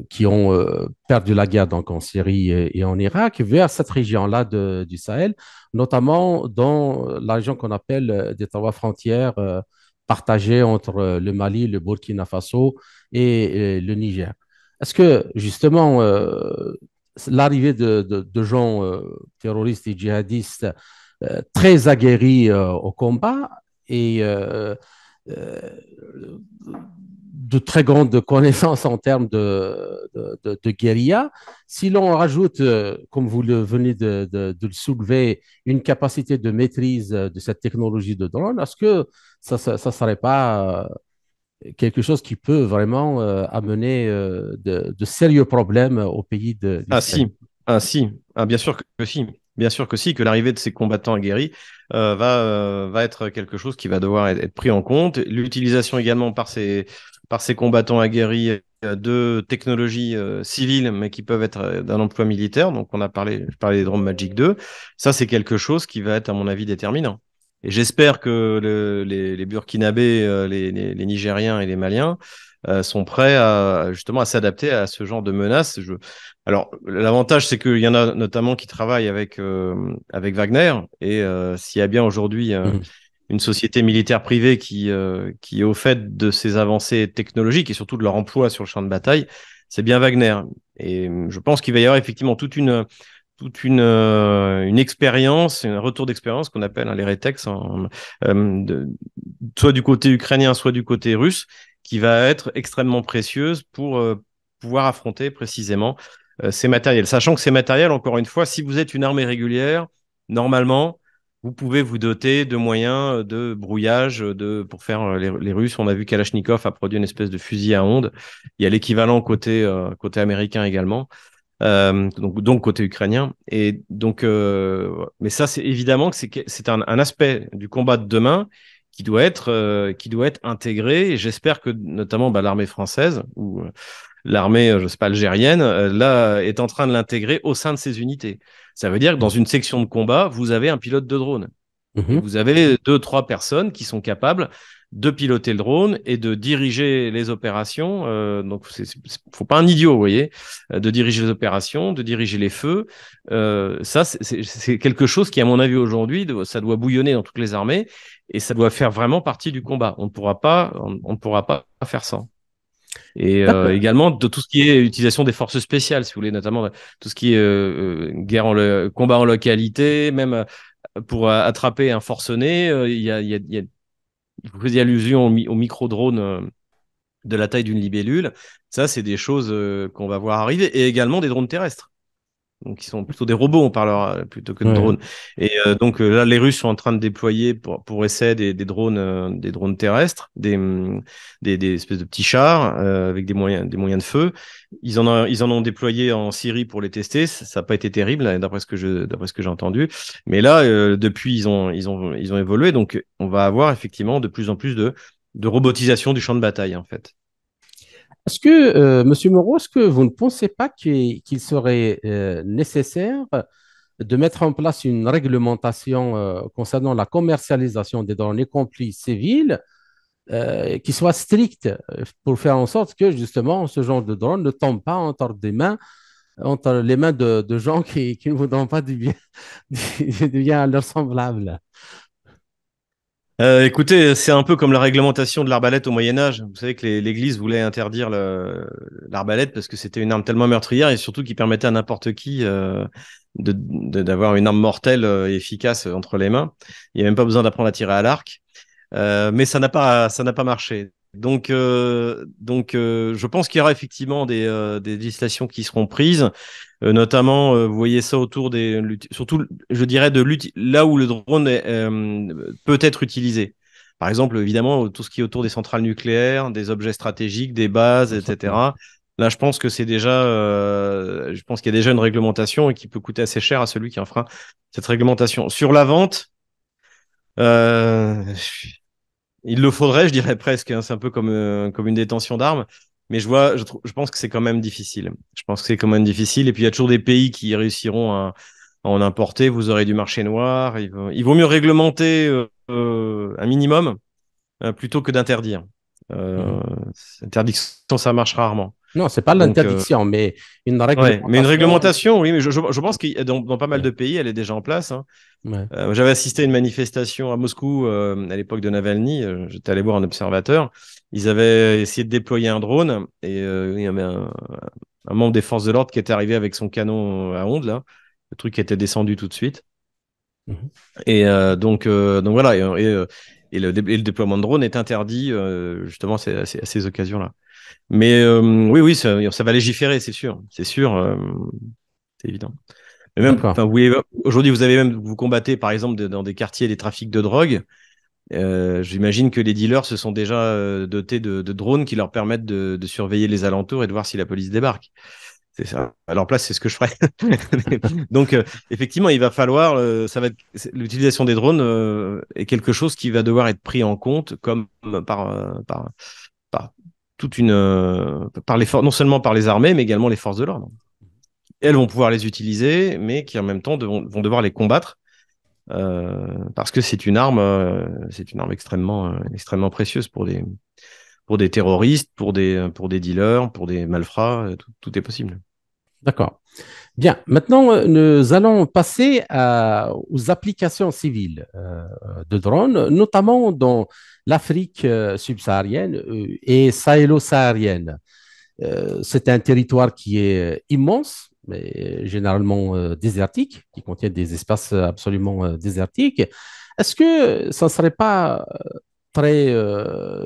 qui ont perdu la guerre donc en Syrie et en Irak vers cette région-là du Sahel, notamment dans la région qu'on appelle des trois frontières partagées entre le Mali, le Burkina Faso et le Niger. Est-ce que justement l'arrivée de gens terroristes et djihadistes très aguerris au combat et euh, de très grandes connaissances en termes de guérilla, si l'on rajoute, comme vous venez de le soulever, une capacité de maîtrise de cette technologie de drone, est-ce que ça ne serait pas quelque chose qui peut vraiment amener de sérieux problèmes au pays Ah d'Israël? si, ah si, ah bien sûr que si, bien sûr que si, que l'arrivée de ces combattants aguerris va être quelque chose qui va devoir être pris en compte. L'utilisation également par ces combattants aguerris de technologies civiles, mais qui peuvent être d'un emploi militaire. Donc je parlais des drones Magic 2. Ça, c'est quelque chose qui va être, à mon avis, déterminant. Et j'espère que les Burkinabés, les Nigériens et les Maliens sont prêts justement à s'adapter à ce genre de menaces. Alors, l'avantage, c'est qu'il y en a notamment qui travaillent avec Wagner. Et s'il y a bien aujourd'hui Mhm. une société militaire privée qui est au fait de ces avancées technologiques et surtout de leur emploi sur le champ de bataille, c'est bien Wagner. Et je pense qu'il va y avoir effectivement toute une expérience, un retour d'expérience qu'on appelle les rétex, soit du côté ukrainien, soit du côté russe, qui va être extrêmement précieuse pour pouvoir affronter précisément ces matériels. Sachant que ces matériels, encore une fois, si vous êtes une armée régulière, normalement, vous pouvez vous doter de moyens de brouillage pour faire les Russes. On a vu Kalachnikov a produit une espèce de fusil à ondes. Il y a l'équivalent côté américain également. Donc côté ukrainien. Et donc, mais ça, c'est évidemment que c'est un aspect du combat de demain qui doit être intégré. Et j'espère que notamment l'armée française ou l'armée, je sais pas, algérienne, là, est en train de l'intégrer au sein de ses unités. Ça veut dire que dans une section de combat, vous avez un pilote de drone. Et Mhm. vous avez deux, trois personnes qui sont capables de piloter le drone et de diriger les opérations. Donc, faut pas un idiot, vous voyez, de diriger les opérations, de diriger les feux. Ça, c'est quelque chose qui, à mon avis, aujourd'hui, ça doit bouillonner dans toutes les armées et ça doit faire vraiment partie du combat. On ne pourra pas faire ça. Et D'accord. également de tout ce qui est utilisation des forces spéciales, si vous voulez, notamment tout ce qui est combat en localité, même pour attraper un forcené, il vous faisiez allusion au micro-drone de la taille d'une libellule. Ça, c'est des choses qu'on va voir arriver. Et également des drones terrestres. Donc, ils sont plutôt des robots, on parlera plutôt que de Ouais. drones. Et donc là, les Russes sont en train de déployer pour essai des drones terrestres, des espèces de petits chars avec des moyens de feu. Ils en ont déployé en Syrie pour les tester. Ça n'a pas été terrible, hein, d'après ce que j'ai entendu. Mais là, depuis, ils ont évolué. Donc, on va avoir effectivement de plus en plus de robotisation du champ de bataille, en fait. Est-ce que, Monsieur Moreau, est-ce que vous ne pensez pas qu'il serait nécessaire de mettre en place une réglementation concernant la commercialisation des drones, y compris civils, qui soit stricte pour faire en sorte que justement ce genre de drone ne tombe pas entre les mains de gens qui ne voudront pas du bien, du bien à leurs semblables? Écoutez, c'est un peu comme la réglementation de l'arbalète au Moyen Âge. Vous savez que l'Église voulait interdire l'arbalète parce que c'était une arme tellement meurtrière et surtout qui permettait à n'importe qui d'avoir une arme mortelle et efficace entre les mains. Il n'y a même pas besoin d'apprendre à tirer à l'arc. Mais ça n'a pas marché. Donc, je pense qu'il y aura effectivement des législations qui seront prises, notamment, vous voyez ça surtout, je dirais, là où le drone peut être utilisé. Par exemple, évidemment, tout ce qui est autour des centrales nucléaires, des objets stratégiques, des bases, Absolument. etc. Là, je pense qu'il y a déjà une réglementation et qui peut coûter assez cher à celui qui enfreint cette réglementation. Sur la vente, euh, il le faudrait, je dirais presque, hein. C'est un peu comme une détention d'armes. Mais je pense que c'est quand même difficile. Je pense que c'est quand même difficile. Et puis, il y a toujours des pays qui réussiront à en importer. Vous aurez du marché noir. Il vaut mieux réglementer un minimum plutôt que d'interdire. Euh, Mhm. Interdiction, ça marche rarement. Non, c'est pas Donc, l'interdiction, mais une ouais. Mais une réglementation. réglementation, oui, mais je pense que dans pas mal Ouais, de pays, elle est déjà en place, hein. ouais. J'avais assisté à une manifestation à Moscou à l'époque de Navalny. J'étais allé voir un observateur. Ils avaient essayé de déployer un drone et il y avait un membre des forces de l'ordre qui était arrivé avec son canon à ondes, là. Le truc était descendu tout de suite. Mhm. Et donc voilà. Et le déploiement de drone est interdit justement à ces occasions-là. Mais oui, oui, ça va légiférer, c'est sûr. C'est sûr, c'est évident. Mais même, D'accord. enfin, aujourd'hui, vous combattez par exemple dans des quartiers des trafics de drogue. J'imagine que les dealers se sont déjà dotés de drones qui leur permettent de surveiller les alentours et de voir si la police débarque. C'est ça. À leur place, c'est ce que je ferais. Donc, effectivement, il va falloir, l'utilisation des drones est quelque chose qui va devoir être pris en compte comme par toute non seulement par les armées, mais également les forces de l'ordre. Elles vont pouvoir les utiliser, mais qui en même temps vont devoir les combattre parce que c'est une arme extrêmement précieuse pour des terroristes, pour des dealers, pour des malfrats, tout est possible. D'accord. Bien, maintenant, nous allons passer aux applications civiles de drones, notamment dans l'Afrique subsaharienne et sahélo-saharienne. C'est un territoire qui est immense, mais généralement désertique, qui contient des espaces absolument désertiques. Est-ce que ça ne serait pas très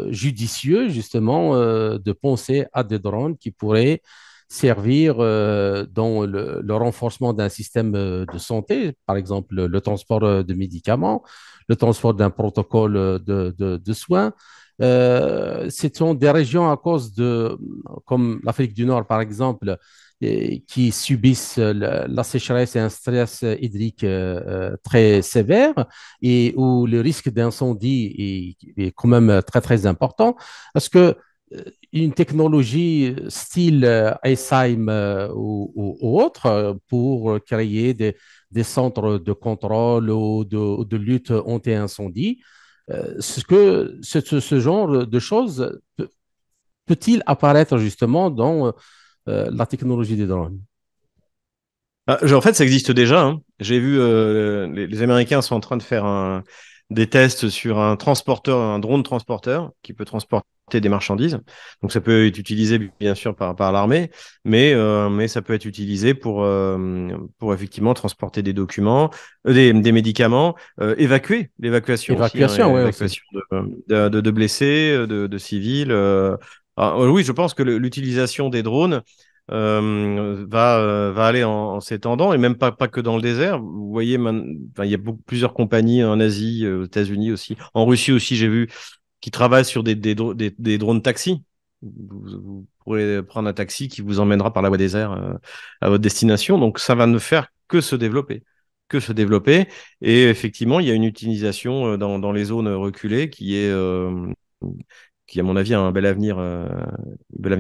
judicieux, justement, de penser à des drones qui pourraient servir dans le renforcement d'un système de santé, par exemple le transport de médicaments, le transport d'un protocole de soins. Ce sont des régions à cause de, comme l'Afrique du Nord, par exemple, qui subissent la sécheresse et un stress hydrique très sévère et où le risque d'incendie est quand même très, très important. Est-ce que une technologie style ISIME ou autre pour créer des centres de contrôle ou de lutte anti-incendie, est-ce que ce genre de choses peut-il apparaître justement dans la technologie des drones? En fait, ça existe déjà, hein. J'ai vu les Américains sont en train de faire des tests sur un transporteur, un drone transporteur qui peut transporter des marchandises. Donc ça peut être utilisé bien sûr par l'armée, mais ça peut être utilisé pour effectivement transporter des documents, des médicaments, évacuer, l'évacuation aussi, hein, Évacuation, oui aussi. évacuation de blessés, de civils. Oui, je pense que l'utilisation des drones va aller en s'étendant et même pas que dans le désert. Vous voyez, enfin, il y a plusieurs compagnies en Asie, aux États-Unis aussi, en Russie aussi, j'ai vu, qui travaillent sur des drones taxis. Vous pourrez prendre un taxi qui vous emmènera par la voie des airs à votre destination. Donc ça va ne faire que se développer. Que se développer. Et effectivement, il y a une utilisation dans les zones reculées qui, à mon avis, a un bel avenir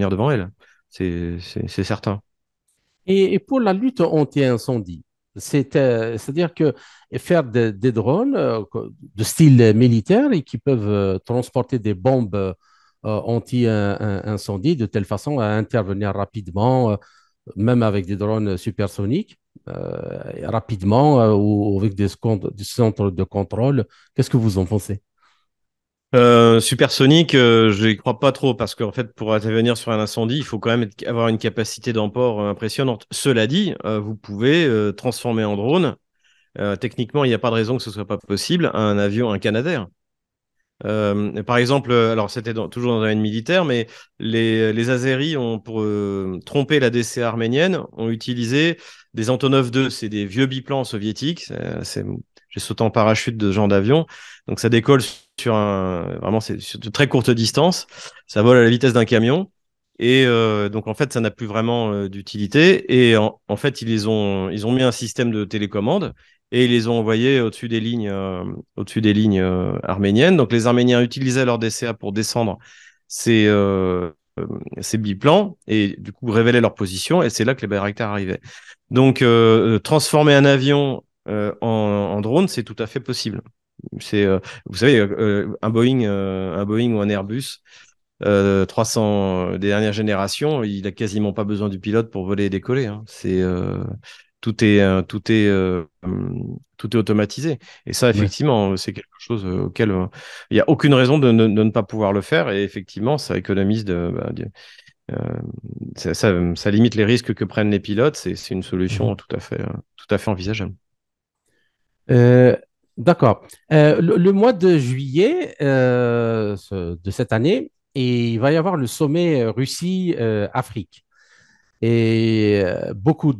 devant elle. C'est certain. Et pour la lutte anti-incendie, c'est-à-dire que faire des drones de style militaire et qui peuvent transporter des bombes anti-incendie de telle façon à intervenir rapidement, même avec des drones supersoniques, rapidement ou avec des centres de contrôle. Qu'est-ce que vous en pensez? Supersonique, je n'y crois pas trop parce qu'en fait, pour intervenir sur un incendie, il faut quand même avoir une capacité d'emport impressionnante. Cela dit, vous pouvez transformer en drone. Techniquement, il n'y a pas de raison que ce soit pas possible. Un avion, un Canadair. Par exemple, alors c'était toujours dans un domaine militaire, mais les Azéris ont, pour tromper la DCA arménienne, ont utilisé des Antonov 2. C'est des vieux biplans soviétiques. J'ai sauté en parachute de ce genre d'avion. Donc ça décolle vraiment, c'est sur de très courtes distances. Ça vole à la vitesse d'un camion. Et donc en fait, ça n'a plus vraiment d'utilité. Et en fait, ils ont mis un système de télécommande et ils les ont envoyés au-dessus des lignes arméniennes. Donc les Arméniens utilisaient leur DCA pour descendre ces, euh, ces biplans et du coup révéler leur position. Et c'est là que les Bayraktar arrivaient. Donc transformer un avion en drone, c'est tout à fait possible. Vous savez, un Boeing ou un Airbus 300 des dernières générations, il a quasiment pas besoin du pilote pour voler et décoller, hein. Tout est, euh, tout est, euh, hum, tout est automatisé. Et ça, Ouais. effectivement, c'est quelque chose auquel il n'y a aucune raison de ne pas pouvoir le faire. Et effectivement, ça économise euh, ça limite les risques que prennent les pilotes. C'est une solution Mhm. tout à fait envisageable. Euh, d'accord. Le mois de juillet de cette année, et il va y avoir le sommet Russie-Afrique. Et beaucoup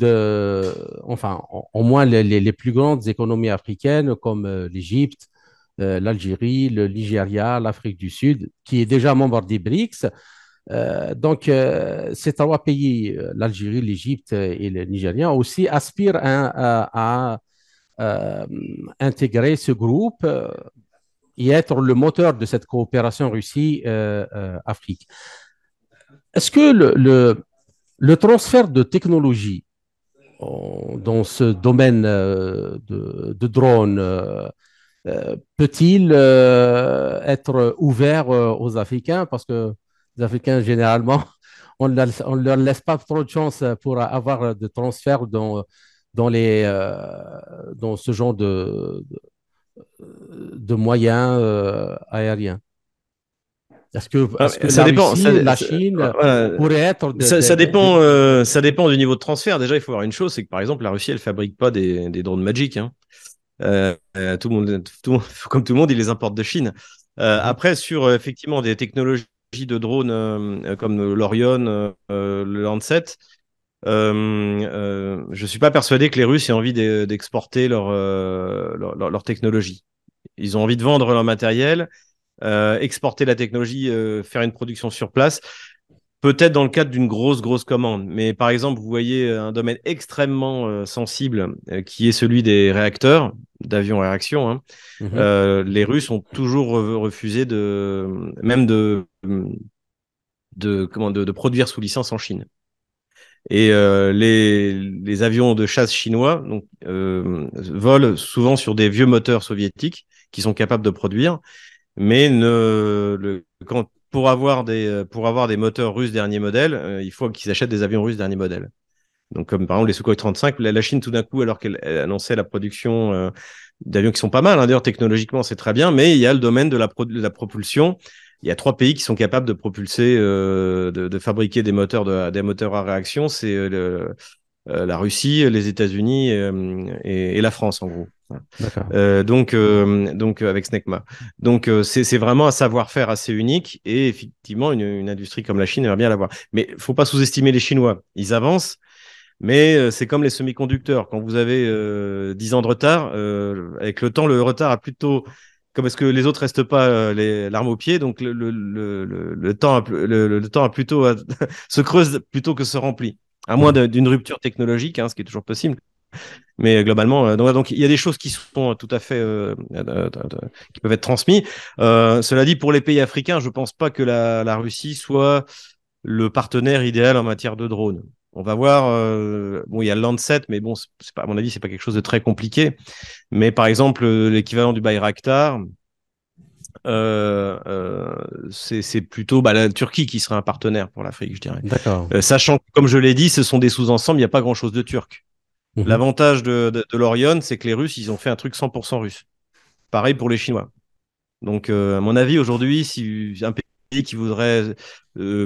enfin, au moins les plus grandes économies africaines comme l'Égypte, l'Algérie, le Nigeria, l'Afrique du Sud, qui est déjà membre des BRICS. Donc, ces trois pays, l'Algérie, l'Égypte et le Nigeria, aussi aspirent à euh, intégrer ce groupe et être le moteur de cette coopération Russie-Afrique. Est-ce que le transfert de technologie dans ce domaine de drones peut-il être ouvert aux Africains? Parce que les Africains, généralement, on ne leur laisse pas trop de chance pour avoir de transferts dans ce genre de moyens aériens. Est-ce que Ça la dépend. Russie, la Chine Voilà. pourraient être Ça dépend du niveau de transfert. Déjà, il faut voir une chose, c'est que par exemple, la Russie, elle fabrique pas des drones Magic, hein. Tout le monde, comme tout le monde, il les importe de Chine. Mhm, Après, sur effectivement des technologies de drones comme l'Orion, le Lancet, je suis pas persuadé que les Russes aient envie d'exporter leur technologie. Ils ont envie de vendre leur matériel, exporter la technologie, faire une production sur place. Peut-être dans le cadre d'une grosse commande. Mais par exemple, vous voyez un domaine extrêmement sensible qui est celui des réacteurs d'avions à réaction, hein. mhm. Les Russes ont toujours refusé même de produire sous licence en Chine. Et les avions de chasse chinois volent souvent sur des vieux moteurs soviétiques qui sont capables de produire, mais pour avoir des moteurs russes dernier modèle, il faut qu'ils achètent des avions russes dernier modèle. Donc, comme par exemple les Sukhoi 35, la Chine, tout d'un coup, alors qu'elle annonçait la production d'avions qui sont pas mal, hein, d'ailleurs, technologiquement, c'est très bien, mais il y a le domaine de la propulsion. Il y a trois pays qui sont capables de propulser, de fabriquer des moteurs à réaction. C'est la Russie, les États-Unis et la France, en gros. Voilà. D'accord. Avec SNECMA. Donc, c'est vraiment un savoir-faire assez unique et effectivement, une industrie comme la Chine aimerait bien l'avoir. Mais il ne faut pas sous-estimer les Chinois. Ils avancent, mais c'est comme les semi-conducteurs. Quand vous avez 10 ans de retard, avec le temps, le retard a plutôt. Comme est-ce que les autres restent pas l'arme au pied, donc le temps a plutôt se creuse plutôt que se remplit, à moins Mhm. d'une rupture technologique, hein, ce qui est toujours possible. Mais globalement, donc il y a des choses qui sont tout à fait qui peuvent être transmises. Cela dit, pour les pays africains, je pense pas que la Russie soit le partenaire idéal en matière de drones. On va voir. Bon, il y a le Lancet, mais bon, c'est pas, à mon avis, c'est pas quelque chose de très compliqué. Mais par exemple, l'équivalent du Bayraktar, c'est plutôt la Turquie qui serait un partenaire pour l'Afrique, je dirais. D'accord. Sachant que, comme je l'ai dit, ce sont des sous-ensembles, il n'y a pas grand-chose de turc. Mhm. L'avantage de l'Orion, c'est que les Russes, ils ont fait un truc 100% russe. Pareil pour les Chinois. Donc, à mon avis, aujourd'hui, si un pays qui voudrait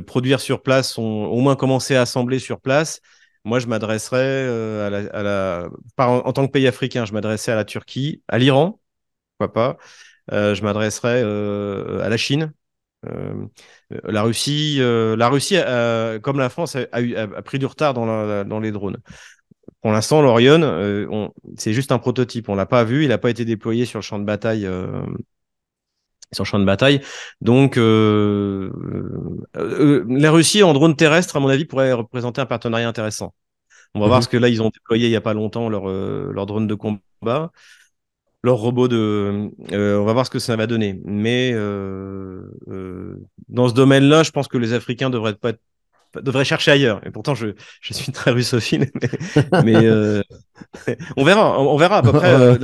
produire sur place, au moins commencer à assembler sur place, moi, je m'adresserais en tant que pays africain, je m'adresserais à la Turquie, à l'Iran, pourquoi pas. Je m'adresserais à la Chine. Euh, la Russie comme la France, a pris du retard dans les drones. Pour l'instant, l'Orion, c'est juste un prototype. On l'a pas vu, il n'a pas été déployé sur le champ de bataille. Donc, la Russie en drone terrestre, à mon avis, pourrait représenter un partenariat intéressant. On va voir Mhm. ce que là, ils ont déployé il n'y a pas longtemps leur drone de combat, leur robot on va voir ce que ça va donner. Mais dans ce domaine-là, je pense que les Africains devraient chercher ailleurs. Et pourtant, je suis très russophile, mais on verra à peu près.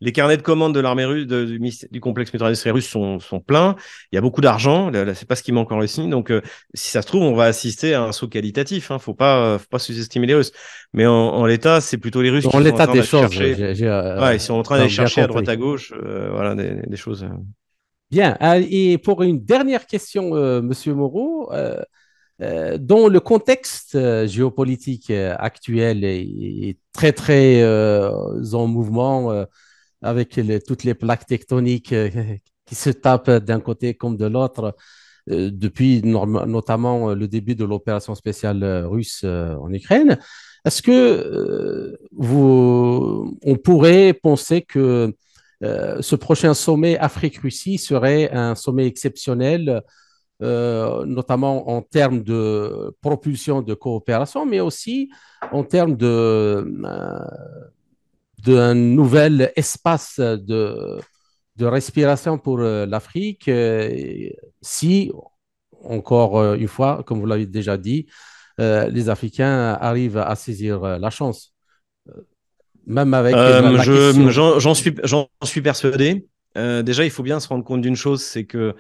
Les carnets de commandes de l'armée russe, du complexe militaire industriel russe sont pleins. Il y a beaucoup d'argent. Là, c'est pas ce qui manque en Russie. Donc, si ça se trouve, on va assister à un saut qualitatif, hein. Faut pas sous-estimer les Russes. Mais en l'état, c'est plutôt les Russes Dans qui sont en l'état train des d'aller choses, chercher. Ouais, ils sont en train j'ai d'aller bien chercher à droite compris. à gauche, voilà, des choses. Bien. Et pour une dernière question, Monsieur Moreau, dans le contexte géopolitique actuel est très en mouvement avec toutes les plaques tectoniques qui se tapent d'un côté comme de l'autre depuis notamment le début de l'opération spéciale russe en Ukraine. Est-ce que on pourrait penser que ce prochain sommet Afrique-Russie serait un sommet exceptionnel, notamment en termes de propulsion de coopération, mais aussi en termes d'un nouvel espace de respiration pour l'Afrique, si, encore une fois, comme vous l'avez déjà dit, les Africains arrivent à saisir la chance, même avec la question. J'en suis persuadé. Déjà, il faut bien se rendre compte d'une chose, c'est que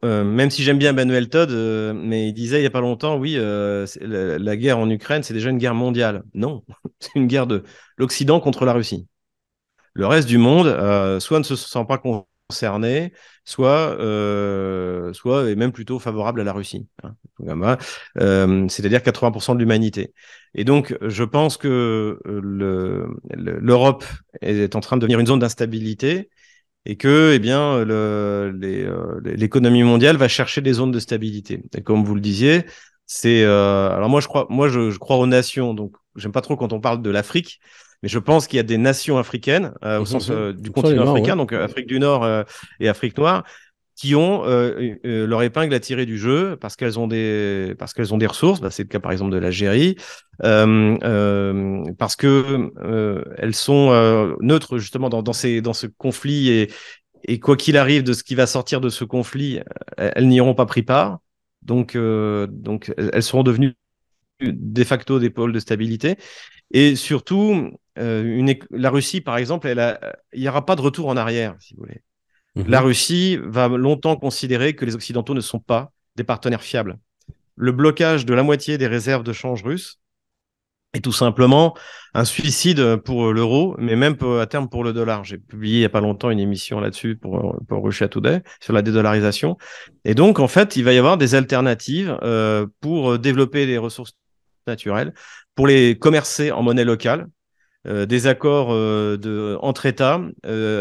même si j'aime bien Manuel Todd, mais il disait il n'y a pas longtemps, oui, la guerre en Ukraine, c'est déjà une guerre mondiale. Non, c'est une guerre de l'Occident contre la Russie. Le reste du monde, soit ne se sent pas concerné, soit est même plutôt favorable à la Russie, hein. C'est-à-dire 80% de l'humanité. Et donc, je pense que l'Europe est en train de devenir une zone d'instabilité et que, eh bien, l'économie mondiale va chercher des zones de stabilité. Et comme vous le disiez, alors moi, je crois aux nations, donc j'aime pas trop quand on parle de l'Afrique, mais je pense qu'il y a des nations africaines au Mhm, sens mhm. du continent Absolument, oui. africain, donc Afrique du Nord et Afrique noire, qui ont leur épingle à tirer du jeu parce qu'elles ont des ressources. Bah, c'est le cas par exemple de l'Algérie, parce que elles sont neutres justement dans ce conflit et quoi qu'il arrive de ce qui va sortir de ce conflit, elles n'y auront pas pris part. Donc, elles seront devenues de facto des pôles de stabilité. Et surtout, la Russie, par exemple, il n'y aura pas de retour en arrière, si vous voulez. La Mhm, Russie va longtemps considérer que les Occidentaux ne sont pas des partenaires fiables. Le blocage de la moitié des réserves de change russes est tout simplement un suicide pour l'euro, mais même à terme pour le dollar. J'ai publié il n'y a pas longtemps une émission là-dessus pour Russia Today sur la dédollarisation. Et donc, en fait, il va y avoir des alternatives pour développer les ressources naturelles, pour les commercer en monnaie locale, des accords entre États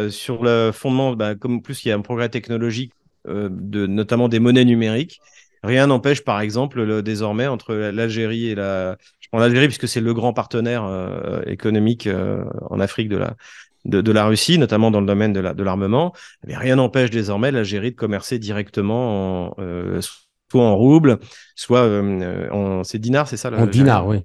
sur le fondement, bah, comme plus il y a un progrès technologique, notamment des monnaies numériques. Rien n'empêche, par exemple, désormais, entre l'Algérie et Je prends l'Algérie puisque c'est le grand partenaire économique en Afrique de la Russie, notamment dans le domaine de l'armement. Mais rien n'empêche désormais l'Algérie de commercer directement soit en rouble, soit c'est dinar, c'est ça en l'algérien? dinars, oui.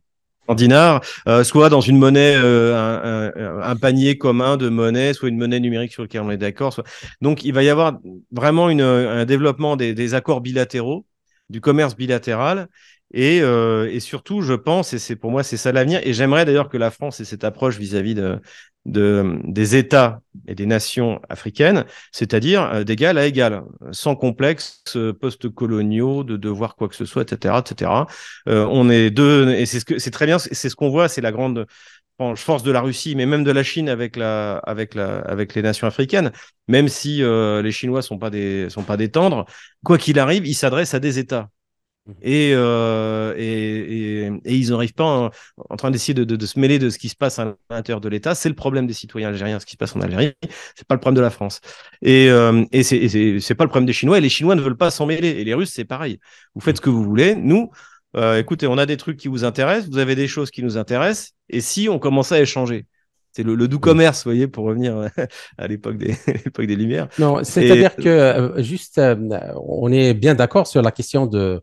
En dinars, soit dans une monnaie, un panier commun de monnaie, soit une monnaie numérique sur laquelle on est d'accord. Donc, il va y avoir vraiment un développement des accords bilatéraux, du commerce bilatéral. Et surtout, je pense, pour moi, c'est ça l'avenir. Et j'aimerais d'ailleurs que la France ait cette approche vis-à-vis des États et des nations africaines, c'est-à-dire d'égal à égal, sans complexe post-coloniaux, de devoir quoi que ce soit, etc., etc. On est deux, et c'est très bien, c'est ce qu'on voit, c'est la grande force de la Russie, mais même de la Chine avec les nations africaines. Même si les Chinois sont pas des tendres, quoi qu'il arrive, ils s'adressent à des États. Et ils n'arrivent pas en train d'essayer de se mêler de ce qui se passe à l'intérieur de l'État. C'est le problème des citoyens algériens, ce qui se passe en Algérie. C'est pas le problème de la France. Et c'est pas le problème des Chinois. Et les Chinois ne veulent pas s'en mêler. Et les Russes, c'est pareil. Vous faites ce que vous voulez. Nous, écoutez, on a des trucs qui vous intéressent. Vous avez des choses qui nous intéressent. Et si on commençait à échanger, c'est le doux Mhm. commerce, vous voyez, pour revenir à l'époque l'époque des Lumières. Non, Et c'est-à-dire que juste, on est bien d'accord sur la question de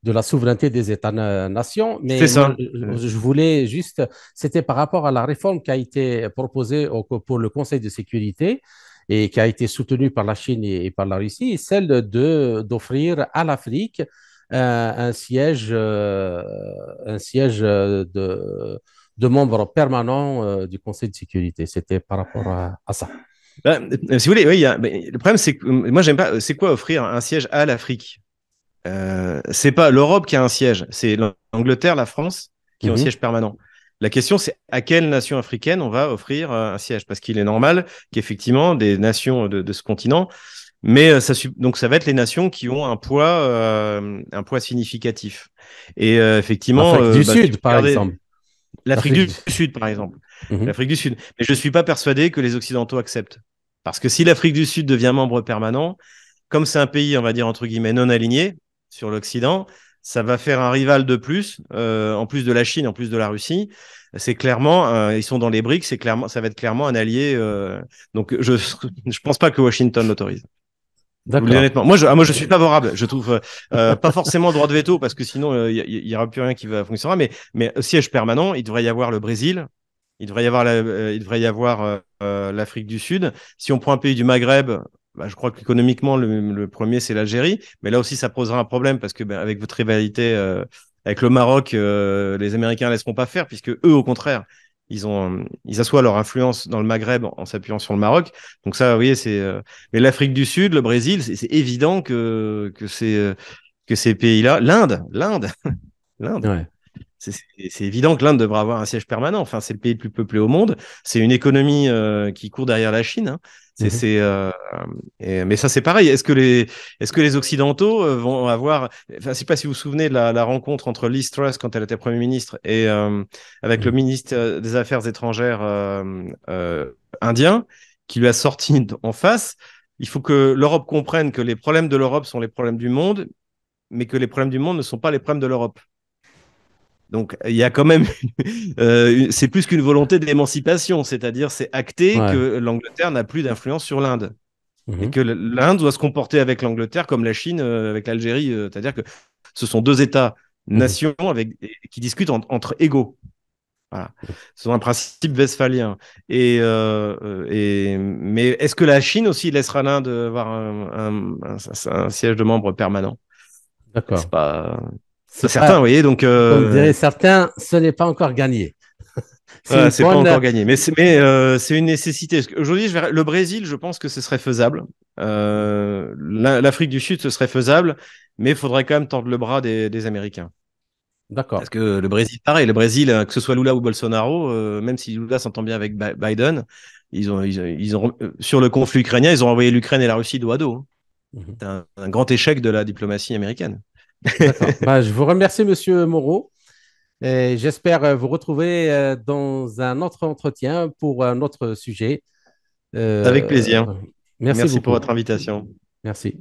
la souveraineté des États-nations, c'est mais moi, ça. je voulais juste, c'était par rapport à la réforme qui a été proposée pour le Conseil de sécurité et qui a été soutenue par la Chine et par la Russie, celle d'offrir à l'Afrique un siège de membre permanent du Conseil de sécurité. C'était par rapport à ça. Si vous voulez, oui, le problème, c'est que moi, j'aime pas. C'est quoi offrir un siège à l'Afrique? C'est pas l'Europe qui a un siège, c'est l'Angleterre, la France qui ont un Mhm. siège permanent. La question, c'est à quelle nation africaine on va offrir un siège? Parce qu'il est normal qu'effectivement, des nations de ce continent, mais donc ça va être les nations qui ont un poids significatif. Et effectivement, L'Afrique du si vous Sud, par regardez exemple. l'Afrique L'Afrique du du... Sud, par exemple, Mhm. l'Afrique du Sud. Mais je ne suis pas persuadé que les Occidentaux acceptent. Parce que si l'Afrique du Sud devient membre permanent, comme c'est un pays, on va dire, entre guillemets, non aligné sur l'Occident, ça va faire un rival de plus, en plus de la Chine, en plus de la Russie. C'est clairement, ils sont dans les BRICS, ça va être clairement un allié. Donc, je ne pense pas que Washington l'autorise. Je vous le dis D'accord. honnêtement. Moi, je suis favorable. Je trouve pas forcément droit de veto parce que sinon, il y aura plus rien qui va fonctionner. Mais siège permanent, il devrait y avoir le Brésil, il devrait y avoir l'Afrique du Sud. Si on prend un pays du Maghreb, bah, je crois qu'économiquement, le premier, c'est l'Algérie. Mais là aussi, ça posera un problème parce que avec votre rivalité avec le Maroc, les Américains ne laisseront pas faire, puisque eux, au contraire, ils assoient leur influence dans le Maghreb en s'appuyant sur le Maroc. Donc ça, vous voyez, mais l'Afrique du Sud, le Brésil, c'est évident que ces pays-là, l'Inde, Ouais. c'est évident que l'Inde devra avoir un siège permanent. Enfin, c'est le pays le plus peuplé au monde. C'est une économie qui court derrière la Chine, hein. C'est, Mhm. c'est, euh, mais ça, c'est pareil. Est-ce que les Occidentaux vont avoir. Enfin, je ne sais pas si vous vous souvenez de la rencontre entre Liz Truss quand elle était Premier ministre et avec le Mhm. ministre des Affaires étrangères indien, qui lui a sorti en face. Il faut que l'Europe comprenne que les problèmes de l'Europe sont les problèmes du monde, mais que les problèmes du monde ne sont pas les problèmes de l'Europe. Donc, il y a quand même, c'est plus qu'une volonté d'émancipation, c'est-à-dire c'est acté que Ouais. l'Angleterre n'a plus d'influence sur l'Inde et Mhm. que l'Inde doit se comporter avec l'Angleterre comme la Chine avec l'Algérie, c'est-à-dire que ce sont deux Mhm. États-nations qui discutent entre égaux. Voilà. C'est un principe westphalien. Mais est-ce que la Chine aussi laissera l'Inde avoir un siège de membre permanent? C'est D'accord. pas C'est certain, vous pas, voyez. Donc, comme diraient certains, ce n'est pas encore gagné. C'est ouais, une c'est pas bonne. encore gagné, c'est une nécessité. Aujourd'hui, le Brésil, je pense que ce serait faisable. L'Afrique du Sud, ce serait faisable, mais il faudrait quand même tordre le bras des Américains. Parce D'accord. que le Brésil, pareil, le Brésil, que ce soit Lula ou Bolsonaro, même si Lula s'entend bien avec Biden, sur le conflit ukrainien, ils ont envoyé l'Ukraine et la Russie dos à dos, hein. Mhm. C'est un grand échec de la diplomatie américaine. D'accord. Bah, je vous remercie, Monsieur Moreau. Et j'espère vous retrouver dans un autre entretien pour un autre sujet. Avec Euh, plaisir. Merci Merci pour beaucoup. votre invitation. Merci.